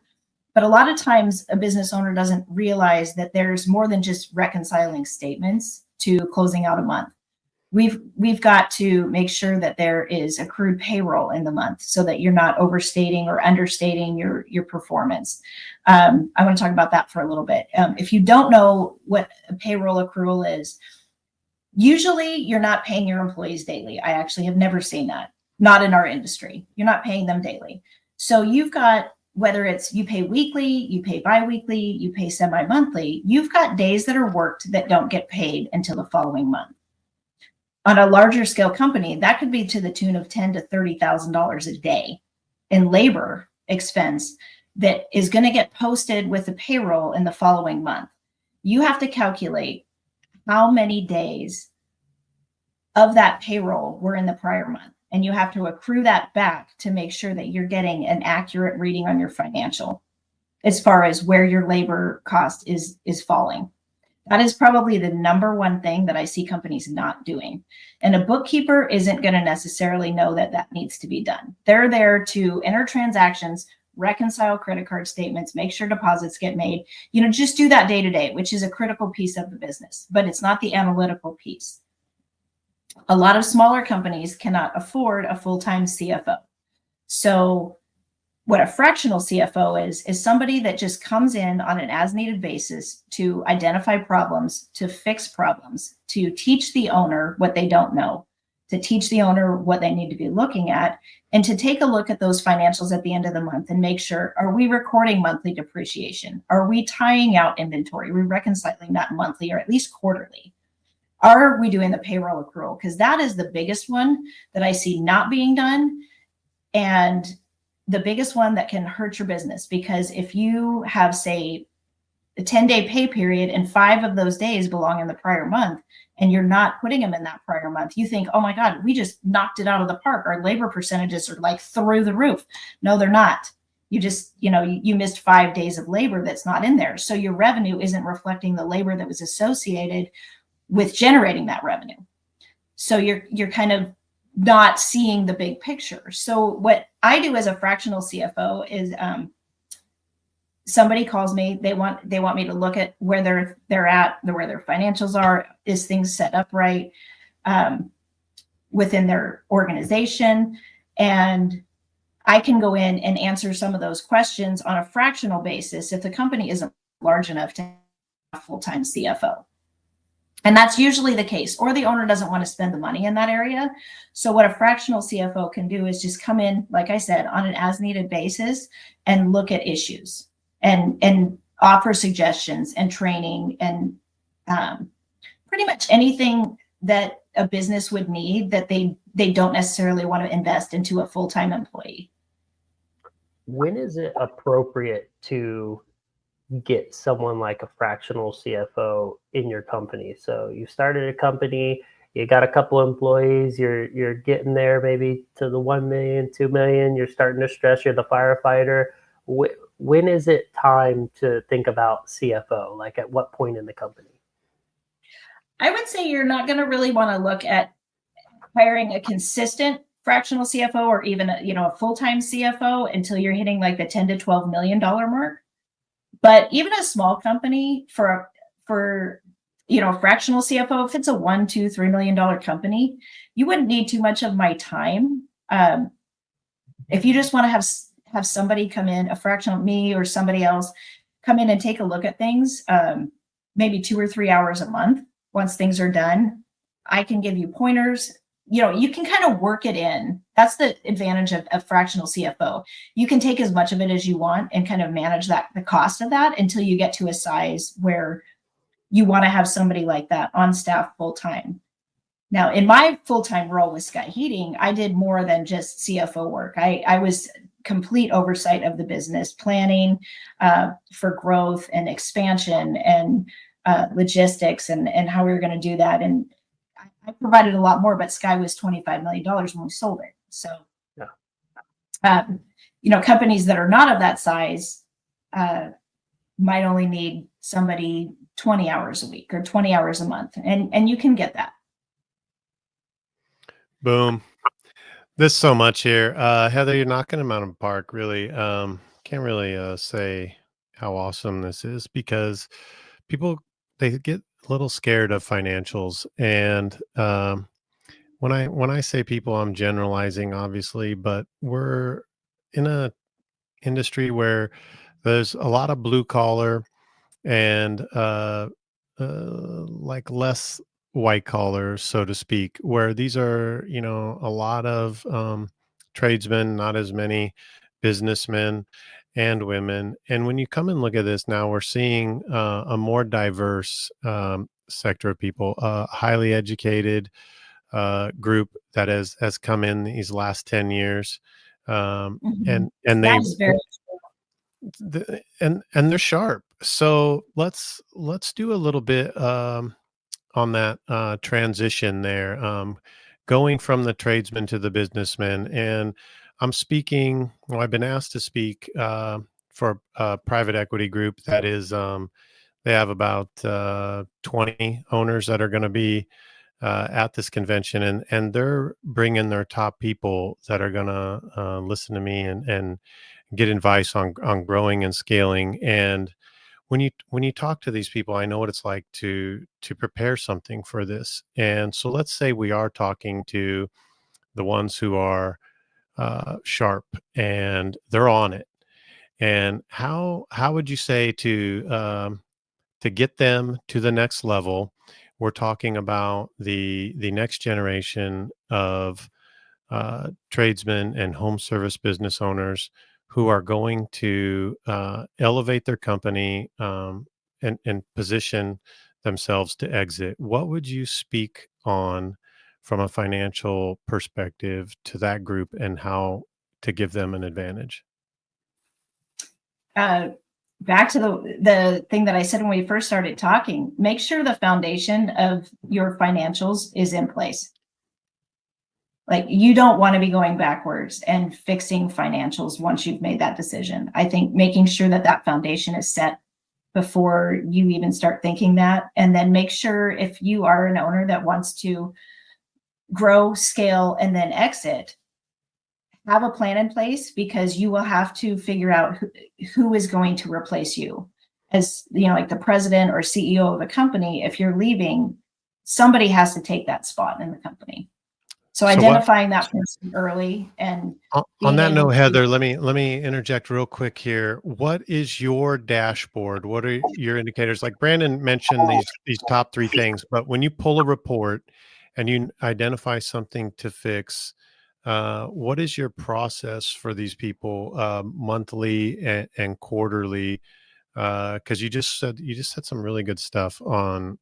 C: but a lot of times a business owner doesn't realize that there's more than just reconciling statements to closing out a month. We've got to make sure that there is accrued payroll in the month so that you're not overstating or understating your performance. I want to talk about that for a little bit. If you don't know what a payroll accrual is, usually you're not paying your employees daily. I actually have never seen that, not in our industry. You're not paying them daily. So you've got, whether it's you pay weekly, you pay biweekly, you pay semi-monthly, you've got days that are worked that don't get paid until the following month. On a larger scale company, that could be to the tune of $10,000 to $30,000 a day in labor expense that is going to get posted with the payroll in the following month. You have to calculate how many days of that payroll were in the prior month, and you have to accrue that back to make sure that you're getting an accurate reading on your financial as far as where your labor cost is falling. That is probably the number one thing that I see companies not doing. And a bookkeeper isn't going to necessarily know that that needs to be done. They're there to enter transactions, reconcile credit card statements, make sure deposits get made, just do that day to day, which is a critical piece of the business, but it's not the analytical piece. A lot of smaller companies cannot afford a full-time CFO. So what a fractional CFO is somebody that just comes in on an as-needed basis to identify problems, to fix problems, to teach the owner what they don't know, to teach the owner what they need to be looking at, and to take a look at those financials at the end of the month and make sure, are we recording monthly depreciation? Are we tying out inventory? Are we reconciling that monthly or at least quarterly? Are we doing the payroll accrual? Because that is the biggest one that I see not being done. And the biggest one that can hurt your business, because if you have, say, a 10-day pay period and 5 of those days belong in the prior month and you're not putting them in that prior month, you think, oh my God, we just knocked it out of the park. Our labor percentages are like through the roof. No, they're not. You just, you missed 5 days of labor that's not in there. So your revenue isn't reflecting the labor that was associated with generating that revenue. So you're kind of not seeing the big picture. So what I do as a fractional CFO is somebody calls me, they want me to look at where they're at, where their financials are, is things set up right within their organization. And I can go in and answer some of those questions on a fractional basis if the company isn't large enough to have a full-time CFO. And that's usually the case, or the owner doesn't want to spend the money in that area. So what a fractional CFO can do is just come in, like I said, on an as-needed basis and look at issues and offer suggestions and training and pretty much anything that a business would need that they don't necessarily want to invest into a full-time employee.
B: When is it appropriate to get someone like a fractional CFO in your company? So you started a company, you got a couple of employees, you're getting there maybe to the 1 million, 2 million, you're starting to stress, you're the firefighter. When is it time to think about CFO? Like at what point in the company?
C: I would say you're not going to really want to look at hiring a consistent fractional CFO or even a full-time CFO until you're hitting like the $10 to $12 million mark. But even a small company for fractional CFO, if it's a $1, $2, $3 million company, you wouldn't need too much of my time. If you just want to have somebody come in, a fractional, me or somebody else, come in and take a look at things, maybe 2 or 3 hours a month. Once things are done, I can give you pointers. You can kind of work it in. That's the advantage of fractional CFO. You can take as much of it as you want and kind of manage the cost of that until you get to a size where you want to have somebody like that on staff full time. Now, in my full-time role with Sky Heating, I did more than just CFO work. I was complete oversight of the business, planning for growth and expansion and logistics and how we were going to do that. And I provided a lot more, but Sky was $25 million when we sold it. So, companies that are not of that size might only need somebody 20 hours a week or 20 hours a month. And you can get that.
A: Boom. There's so much here. Heather, you're knocking them out of the park, really. Can't really say how awesome this is because people, they get a little scared of financials. And when I say people, I'm generalizing, obviously, but we're in a industry where there's a lot of blue collar and like less white collar, so to speak, where these are, a lot of tradesmen, not as many businessmen and women. And when you come and look at this now, we're seeing a more diverse sector of people, highly educated group that has come in these last 10 years. And they
C: That is very
A: and they're sharp. So let's do a little bit on that transition there, going from the tradesman to the businessman. And I'm speaking. Well, I've been asked to speak for a private equity group that is. They have about 20 owners that are going to be at this convention, and they're bringing their top people that are going to listen to me and get advice on growing and scaling. And when you talk to these people, I know what it's like to prepare something for this. And so let's say we are talking to the ones who are sharp and they're on it. And how would you say to get them to the next level? We're talking about the next generation of tradesmen and home service business owners who are going to elevate their company and position themselves to exit. What would you speak on from a financial perspective to that group and how to give them an advantage?
C: Back to the thing that I said when we first started talking, make sure the foundation of your financials is in place. Like, you don't want to be going backwards and fixing financials once you've made that decision. I think making sure that foundation is set before you even start thinking that, and then make sure if you are an owner that wants to grow, scale, and then exit, have a plan in place, because you will have to figure out who is going to replace you. As like the president or CEO of a company, if you're leaving, somebody has to take that spot in the company. So identifying that person early. And
A: on that note, Heather, let me interject real quick here. What is your dashboard? What are your indicators? Like Brandon mentioned these top 3 things, but when you pull a report and you identify something to fix, what is your process for these people monthly and quarterly? Because you just said some really good stuff on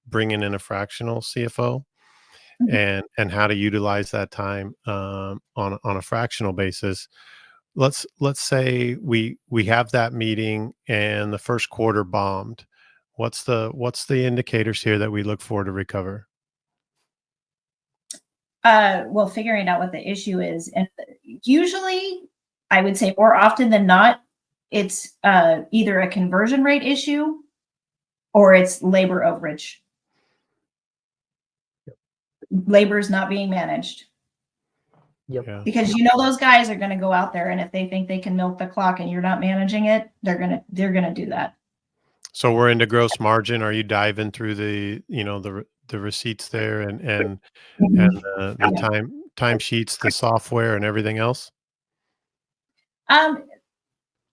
A: bringing in a fractional CFO. And how to utilize that time on a fractional basis. Let's say we have that meeting and the first quarter bombed. What's the indicators here that we look for to recover?
C: Well, figuring out what the issue is, and usually, I would say more often than not, it's either a conversion rate issue or it's labor overage. Labor is not being managed.
B: Yep.
A: Yeah.
C: Because those guys are going to go out there, and if they think they can milk the clock and you're not managing it, they're gonna do that.
A: So we're into gross margin. Are you diving through the receipts there and the time sheets, the software, and everything else?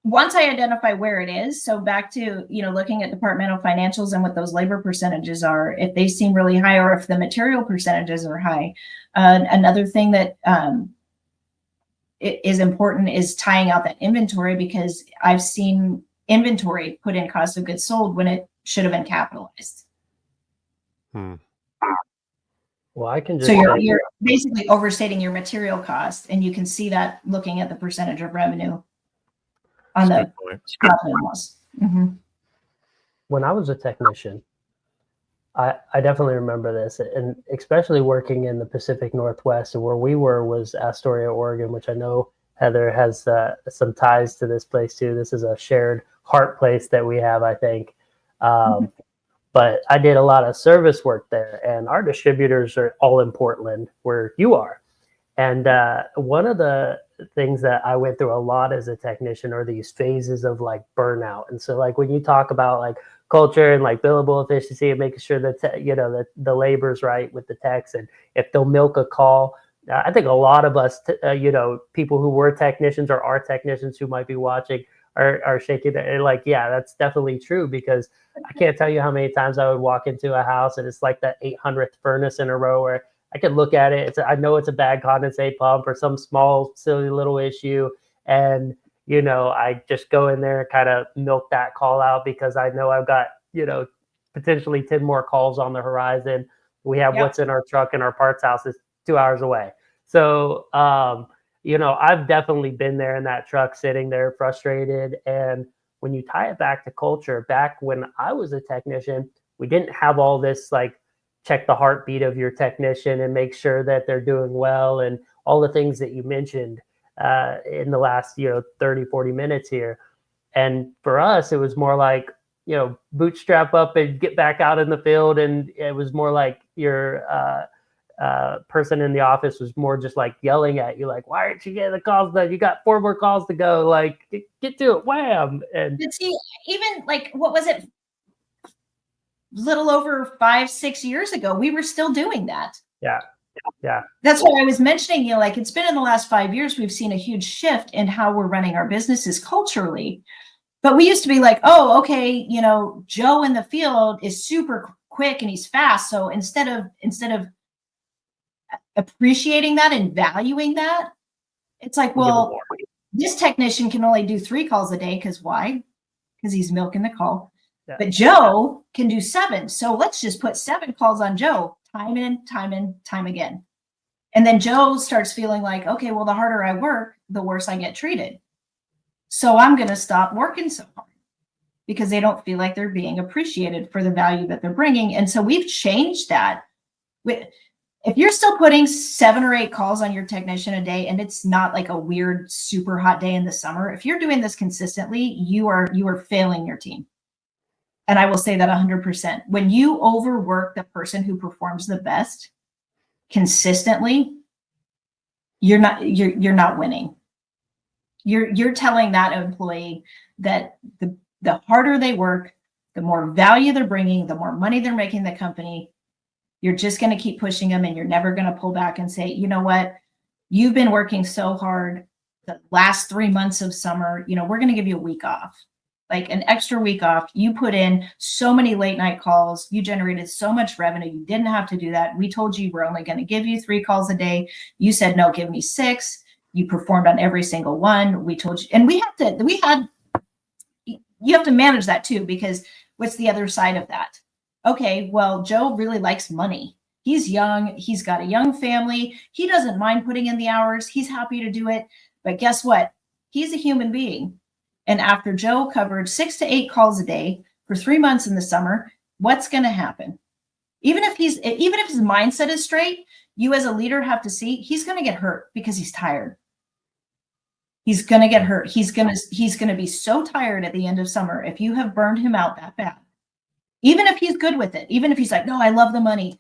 C: Once I identify where it is, so back to looking at departmental financials and what those labor percentages are, if they seem really high or if the material percentages are high. Another thing that is important is tying out that inventory, because I've seen inventory put in cost of goods sold when it should have been capitalized.
B: Well, Well, I can just
C: So
B: say,
C: you're basically overstating your material cost, and you can see that looking at the percentage of revenue on
A: That's a
C: the
A: good point.
C: profit and loss. Mhm.
B: when I was a technician, I definitely remember this, and especially working in the Pacific Northwest, and where we were was Astoria, Oregon, which I know Heather has some ties to this place too. This is a shared heart place that we have, I think. But I did a lot of service work there, and our distributors are all in Portland, where you are. And one of the things that I went through a lot as a technician are these phases of like burnout. And so like when you talk about like culture and like billable efficiency and making sure that, that the labor's right with the techs, and if they'll milk a call, I think a lot of us, people who were technicians or are technicians who might be watching are shaking their, like, yeah, that's definitely true, because I can't tell you how many times I would walk into a house and it's like that 800th furnace in a row where I could look at it. I know it's a bad condensate pump or some small, silly little issue. And, I just go in there and kind of milk that call out because I know I've got, potentially 10 more calls on the horizon. We have what's in our truck, and our parts house is 2 hours away. So, I've definitely been there in that truck sitting there frustrated. And when you tie it back to culture, back when I was a technician, we didn't have all this like check the heartbeat of your technician and make sure that they're doing well and all the things that you mentioned in the last 30, 40 minutes here. And for us, it was more like, bootstrap up and get back out in the field. And it was more like your person in the office was more just like yelling at you, like, why aren't you getting the calls done? You got 4 more calls to go. Like, get to it, wham. And
C: see, even like, what was it? Little over 5-6 years ago, we were still doing that.
B: Yeah.
C: That's why I was mentioning, like, it's been in the last 5 years, we've seen a huge shift in how we're running our businesses culturally. But we used to be like, oh, okay, Joe in the field is super quick and he's fast. So instead of appreciating that and valuing that, it's like, well, this technician can only do 3 calls a day. Because why? Because he's milking the call. Yeah. But Joe can do 7. So let's just put 7 calls on Joe, time in, time again. And then Joe starts feeling like, okay, well, the harder I work, the worse I get treated. So I'm going to stop working so hard, because they don't feel like they're being appreciated for the value that they're bringing. And so we've changed that. If you're still putting 7 or 8 calls on your technician a day, and it's not like a weird, super hot day in the summer, if you're doing this consistently, you are failing your team. And I will say that 100%. When you overwork the person who performs the best consistently, you're not winning. You're telling that employee that the harder they work, the more value they're bringing, the more money they're making the company. You're just going to keep pushing them, and you're never going to pull back and say, you know what, you've been working so hard the last 3 months of summer, we're going to give you a week off, like an extra week off. You put in so many late night calls. You generated so much revenue. You didn't have to do that. We told you we're only going to give you 3 calls a day. You said, no, give me 6. You performed on every single one. We told you, and you have to manage that too, because what's the other side of that? Okay, well, Joe really likes money. He's young. He's got a young family. He doesn't mind putting in the hours. He's happy to do it. But guess what? He's a human being. And after Joe covered 6 to 8 calls a day for 3 months in the summer, what's going to happen? Even if his mindset is straight, you as a leader have to see he's going to get hurt because he's tired. He's going to get hurt. He's going to be so tired at the end of summer if you have burned him out that bad. Even if he's good with it, even if he's like, no, I love the money,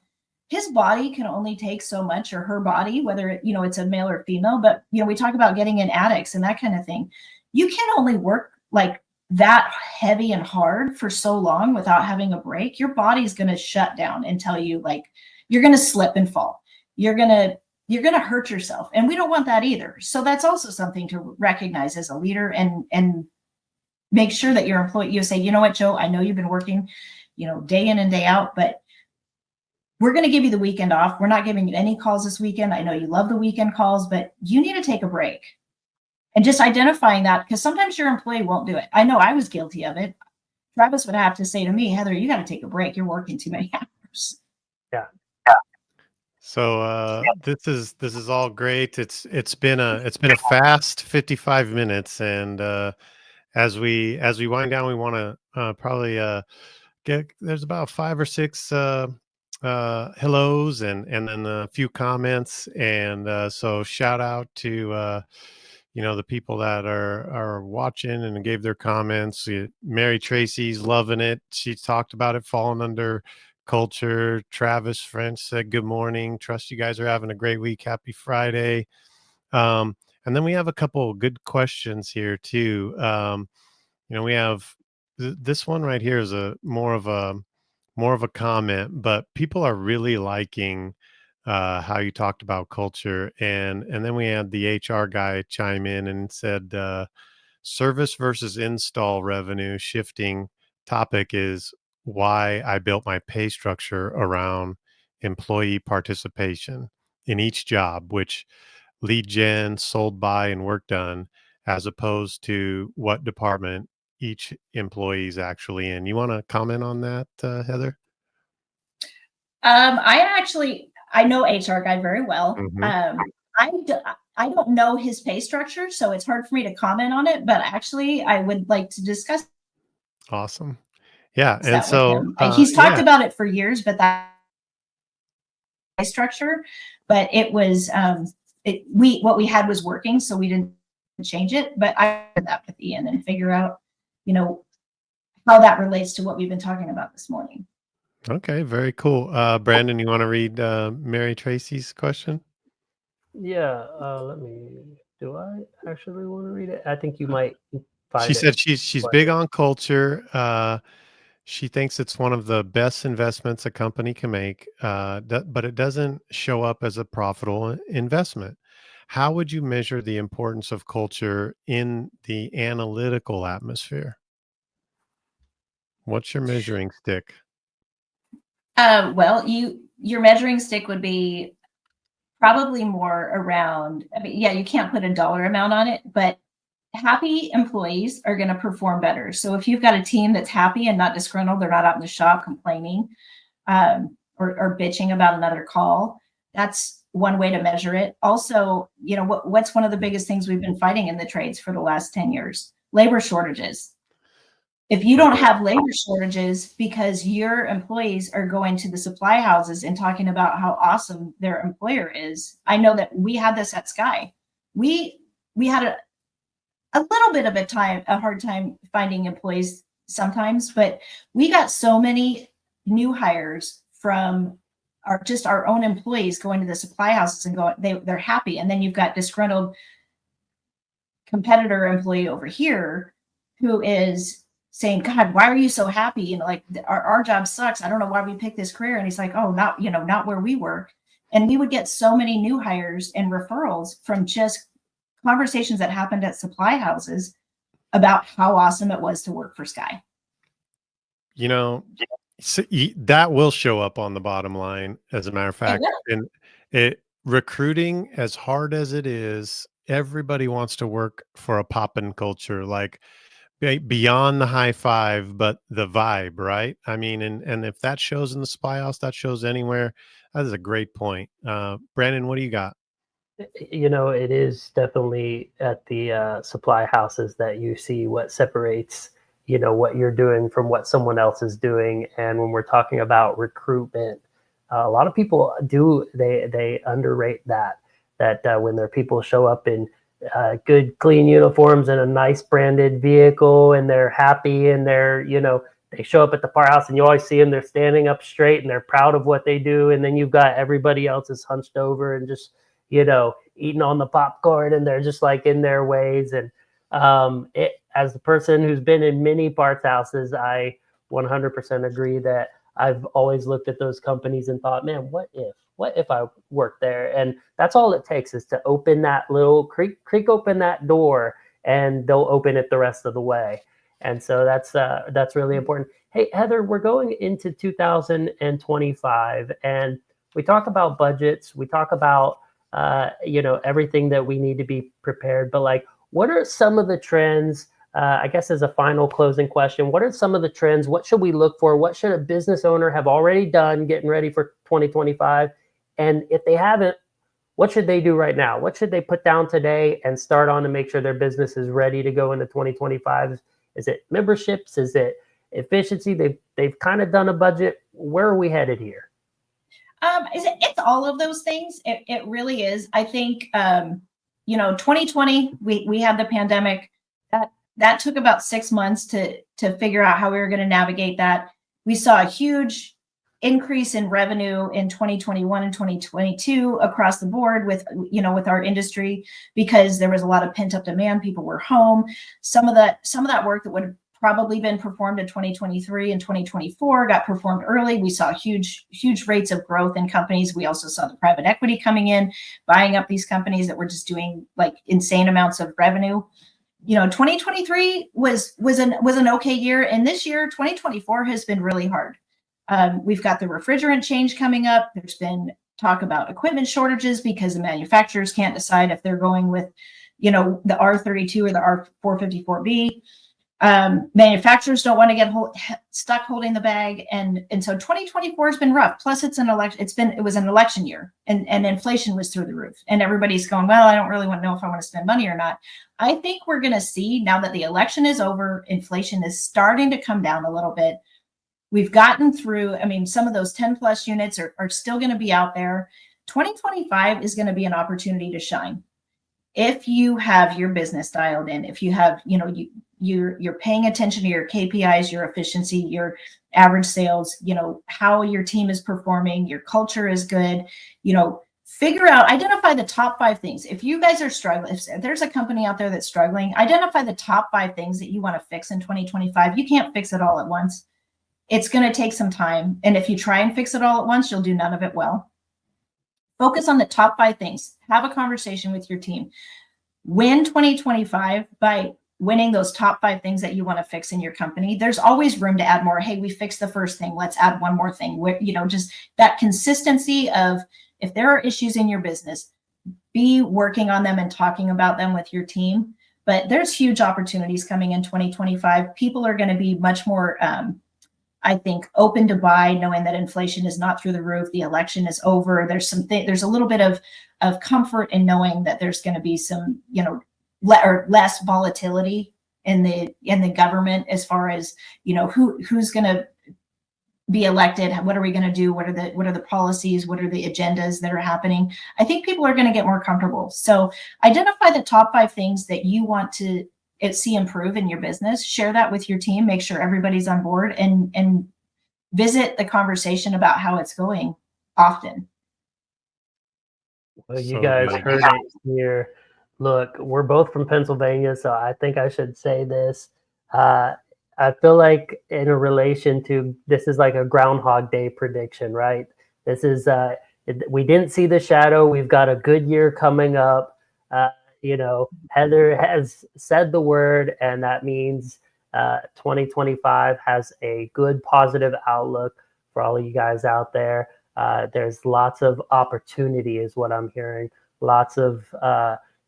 C: his body can only take so much, or her body, whether it's a male or female. But we talk about getting in addicts and that kind of thing. You can only work like that heavy and hard for so long without having a break. Your body's going to shut down and tell you, like, you're going to slip and fall. You're going to hurt yourself. And we don't want that either. So that's also something to recognize as a leader, and make sure that your employee, you say, you know what, Joe, I know you've been working, day in and day out, but we're going to give you the weekend off. We're not giving you any calls this weekend. I know you love the weekend calls, but you need to take a break. And just identifying that, because sometimes your employee won't do it. I know I was guilty of it. Travis would have to say to me, Heather, you got to take a break. You're working too many hours.
B: Yeah.
A: So this is all great. It's been a fast 55 minutes, and as we wind down, we want to probably get there's about 5 or 6 hellos and then a few comments, and so shout out to the people that are watching and gave their comments. Mary Tracy's loving it. She talked about it falling under culture. Travis French said good morning. Trust you guys are having a great week. Happy Friday. And then we have a couple of good questions here too. We have this one right here is a more of a comment, but people are really liking how you talked about culture, and then we had the HR guy chime in and said service versus install revenue shifting. Topic is why I built my pay structure around employee participation in each job, which lead gen, sold by, and work done, as opposed to what department each employee is actually in. You want to comment on that, Heather?
C: I know HR guy very well.
A: Mhm.
C: I don't know his pay structure, so it's hard for me to comment on it, but actually I would like to discuss
A: Awesome. Yeah, and
C: that with
A: so,
C: him. He's talked
A: yeah.
C: about it for years, but that pay structure, but it was what we had was working, so we didn't change it. But I did that with Ian and figure out, how that relates to what we've been talking about this morning.
A: Okay, very cool. Brandon, you want to read Mary Tracy's question?
B: Yeah, do I actually want to read it? I think you might find
A: She
B: it.
A: said she's big on culture. She thinks it's one of the best investments a company can make, but it doesn't show up as a profitable investment. How would you measure the importance of culture in the analytical atmosphere? What's your measuring stick?
C: Well, your measuring stick would be probably more around, I mean, yeah, you can't put a dollar amount on it, but happy employees are going to perform better. So if you've got a team that's happy and not disgruntled, they're not out in the shop complaining or bitching about another call, that's one way to measure it. Also, what's one of the biggest things we've been fighting in the trades for the last 10 years? Labor shortages. If you don't have labor shortages because your employees are going to the supply houses and talking about how awesome their employer is, I know that we had this at Sky. We had a little bit of a hard time finding employees sometimes, but we got so many new hires from our own employees going to the supply houses and they're happy. And then you've got disgruntled competitor employee over here who is saying, God, why are you so happy? Like our job sucks. I don't know why we picked this career. And he's like, oh, not where we work. And we would get so many new hires and referrals from just conversations that happened at supply houses about how awesome it was to work for Sky.
A: That will show up on the bottom line, as a matter of fact. And recruiting, as hard as it is, everybody wants to work for a poppin' culture, like beyond the high five, but the vibe, right? I mean, and if that shows in the supply house, that shows anywhere. That is a great point. Brandon, what do you got?
B: It is definitely at the supply houses that you see what separates, what you're doing from what someone else is doing. And when we're talking about recruitment, a lot of people they underrate that when their people show up in good, clean uniforms and a nice branded vehicle and they're happy and they show up at the firehouse and you always see them, they're standing up straight and they're proud of what they do. And then you've got everybody else is hunched over and just, eating on the popcorn and they're just like in their ways. And as the person who's been in many parts houses, I 100% agree that I've always looked at those companies and thought, man, what if I worked there? And that's all it takes is to open that little creak open that door and they'll open it the rest of the way. And so that's really important. Hey, Heather, we're going into 2025 and we talk about budgets. We talk about, everything that we need to be prepared. But like, what are some of the trends? I guess as a final closing question, what are some of the trends? What should we look for? What should a business owner have already done getting ready for 2025? And if they haven't, what should they do right now? What should they put down today and start on to make sure their business is ready to go into 2025? Is it memberships? Is it efficiency? They've kind of done a budget. Where are we headed here?
C: It's all of those things. It really is. I think, 2020, we had the pandemic. That took about 6 months to figure out how we were going to navigate that. We saw a huge increase in revenue in 2021 and 2022 across the board with our industry, because there was a lot of pent up demand. People were home. Some of that work that would have probably been performed in 2023 and 2024 got performed early. We saw huge rates of growth in companies. We also saw the private equity coming in, buying up these companies that were just doing like insane amounts of revenue. 2023 was an okay year, and this year 2024 has been really hard. We've got the refrigerant change coming up. There's been talk about equipment shortages because the manufacturers can't decide if they're going with, the R32 or the R454B. Manufacturers don't want to get stuck holding the bag, and so 2024 has been rough. Plus, it's an election. It was an election year, and inflation was through the roof, and everybody's going, well, I don't really want to know if I want to spend money or not. I think we're going to see, now that the election is over, inflation is starting to come down a little bit. We've gotten through. I mean, some of those 10 plus units are still going to be out there. 2025 is going to be an opportunity to shine. If you have your business dialed in, if you have, you're paying attention to your KPIs, your efficiency, your average sales, how your team is performing, your culture is good, identify the top 5 things. If you guys are struggling, if there's a company out there that's struggling, identify the top 5 things that you want to fix in 2025. You can't fix it all at once. It's going to take some time. And if you try and fix it all at once, you'll do none of it well. Focus on the top 5 things. Have a conversation with your team. Win 2025 by winning those top 5 things that you want to fix in your company. There's always room to add more. Hey, we fixed the first thing. Let's add one more thing. Just that consistency of, if there are issues in your business, be working on them and talking about them with your team. But there's huge opportunities coming in 2025. People are going to be much more, I think, open to buy, knowing that inflation is not through the roof. The election is over. There's a little bit of comfort in knowing that there's going to be some, less volatility in the government, as far as, who's going to be elected. What are we going to do? What are the policies? What are the agendas that are happening? I think people are going to get more comfortable. So identify the top 5 things that you want to see improve in your business. Share that with your team. Make sure everybody's on board, and visit the conversation about how it's going often.
B: Well, you guys heard it here. Look, we're both from Pennsylvania, so I think I should say this. I feel like, in a relation to, this is like a Groundhog Day prediction, right? This is, we didn't see the shadow. We've got a good year coming up. Heather has said the word, and that means 2025 has a good, positive outlook for all of you guys out there. There's lots of opportunity, is what I'm hearing. Lots of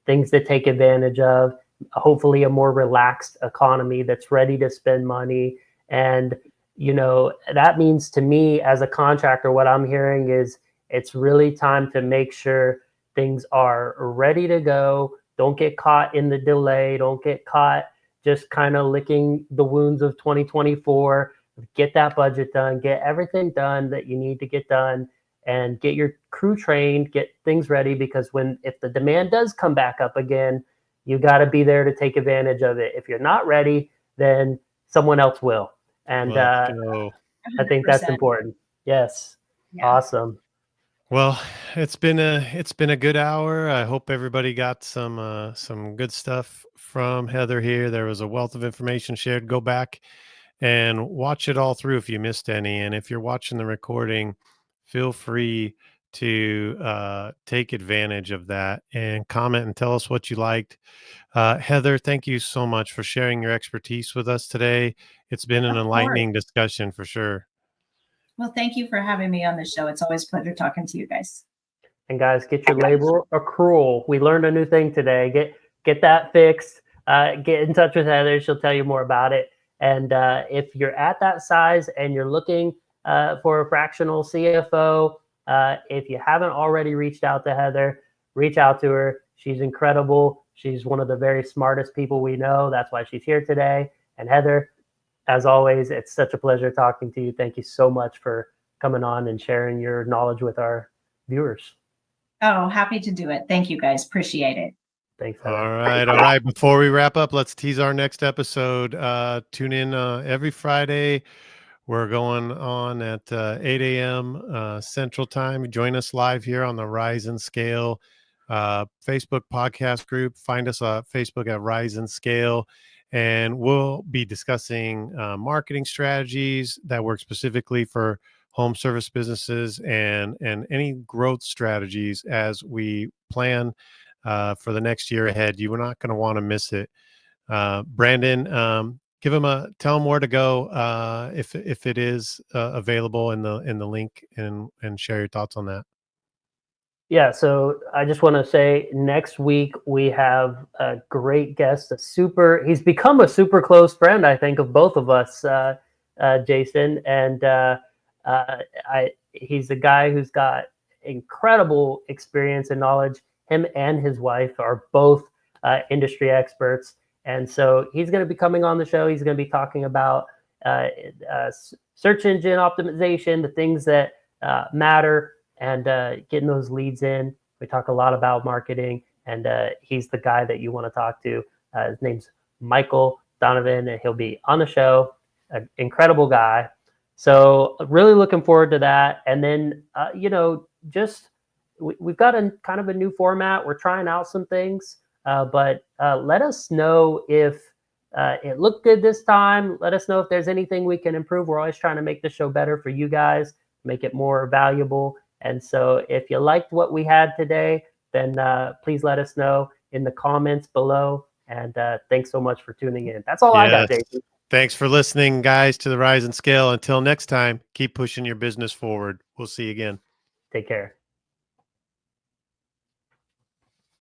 B: things to take advantage of. Hopefully a more relaxed economy that's ready to spend money. And, that means, to me as a contractor, what I'm hearing is it's really time to make sure things are ready to go. Don't get caught in the delay. Don't get caught just kind of licking the wounds of 2024. Get that budget done. Get everything done that you need to get done, and get your crew trained. Get things ready, because if the demand does come back up again, you got to be there to take advantage of it. If you're not ready, then someone else will. And I think that's important. Yes. Yeah. Awesome.
A: Well, it's been a good hour. I hope everybody got some good stuff from Heather here. There was a wealth of information shared. Go back and watch it all through if you missed any. And if you're watching the recording, feel free to take advantage of that and comment and tell us what you liked. Heather, thank you so much for sharing your expertise with us today. It's been an enlightening discussion for sure.
C: Well, thank you for having me on the show. It's always a pleasure talking to you guys.
B: And guys, get your labor accrual. We learned a new thing today. Get that fixed. Get in touch with Heather. She'll tell you more about it. And if you're at that size and you're looking for a fractional CFO, If you haven't already reached out to Heather, reach out to her. She's incredible. She's one of the very smartest people we know. That's why she's here today. And Heather, as always, it's such a pleasure talking to you. Thank you so much for coming on and sharing your knowledge with our viewers.
C: Oh, happy to do it. Thank you, guys. Appreciate it.
B: Thanks, Heather.
A: All right. Before we wrap up, let's tease our next episode. Tune in every Friday. We're going on at 8 a.m. Central Time. Join us live here on the Rise and Scale Facebook podcast group. Find us on Facebook at Rise and Scale. And we'll be discussing marketing strategies that work specifically for home service businesses and any growth strategies as we plan for the next year ahead. You are not going to want to miss it. Brandon, tell them where to go if it is available in the link, and share your thoughts on that.
B: Yeah, so I just want to say next week we have a great guest, he's become a super close friend, I think, of both of us, Jason. And he's a guy who's got incredible experience and knowledge. Him and his wife are both industry experts. And so he's going to be coming on the show. He's going to be talking about search engine optimization, the things that matter, and getting those leads in. We talk a lot about marketing, and he's the guy that you want to talk to. His name's Michael Donovan, and he'll be on the show. An incredible guy. So really looking forward to that. And then, we've got a kind of a new format. We're trying out some things, but let us know if it looked good this time. Let us know if there's anything we can improve. We're always trying to make the show better for you guys, make it more valuable. And so if you liked what we had today, then please let us know in the comments below. And thanks so much for tuning in. That's all I got, Jason.
A: Thanks for listening, guys, to the Rise and Scale. Until next time, keep pushing your business forward. We'll see you again.
B: Take care.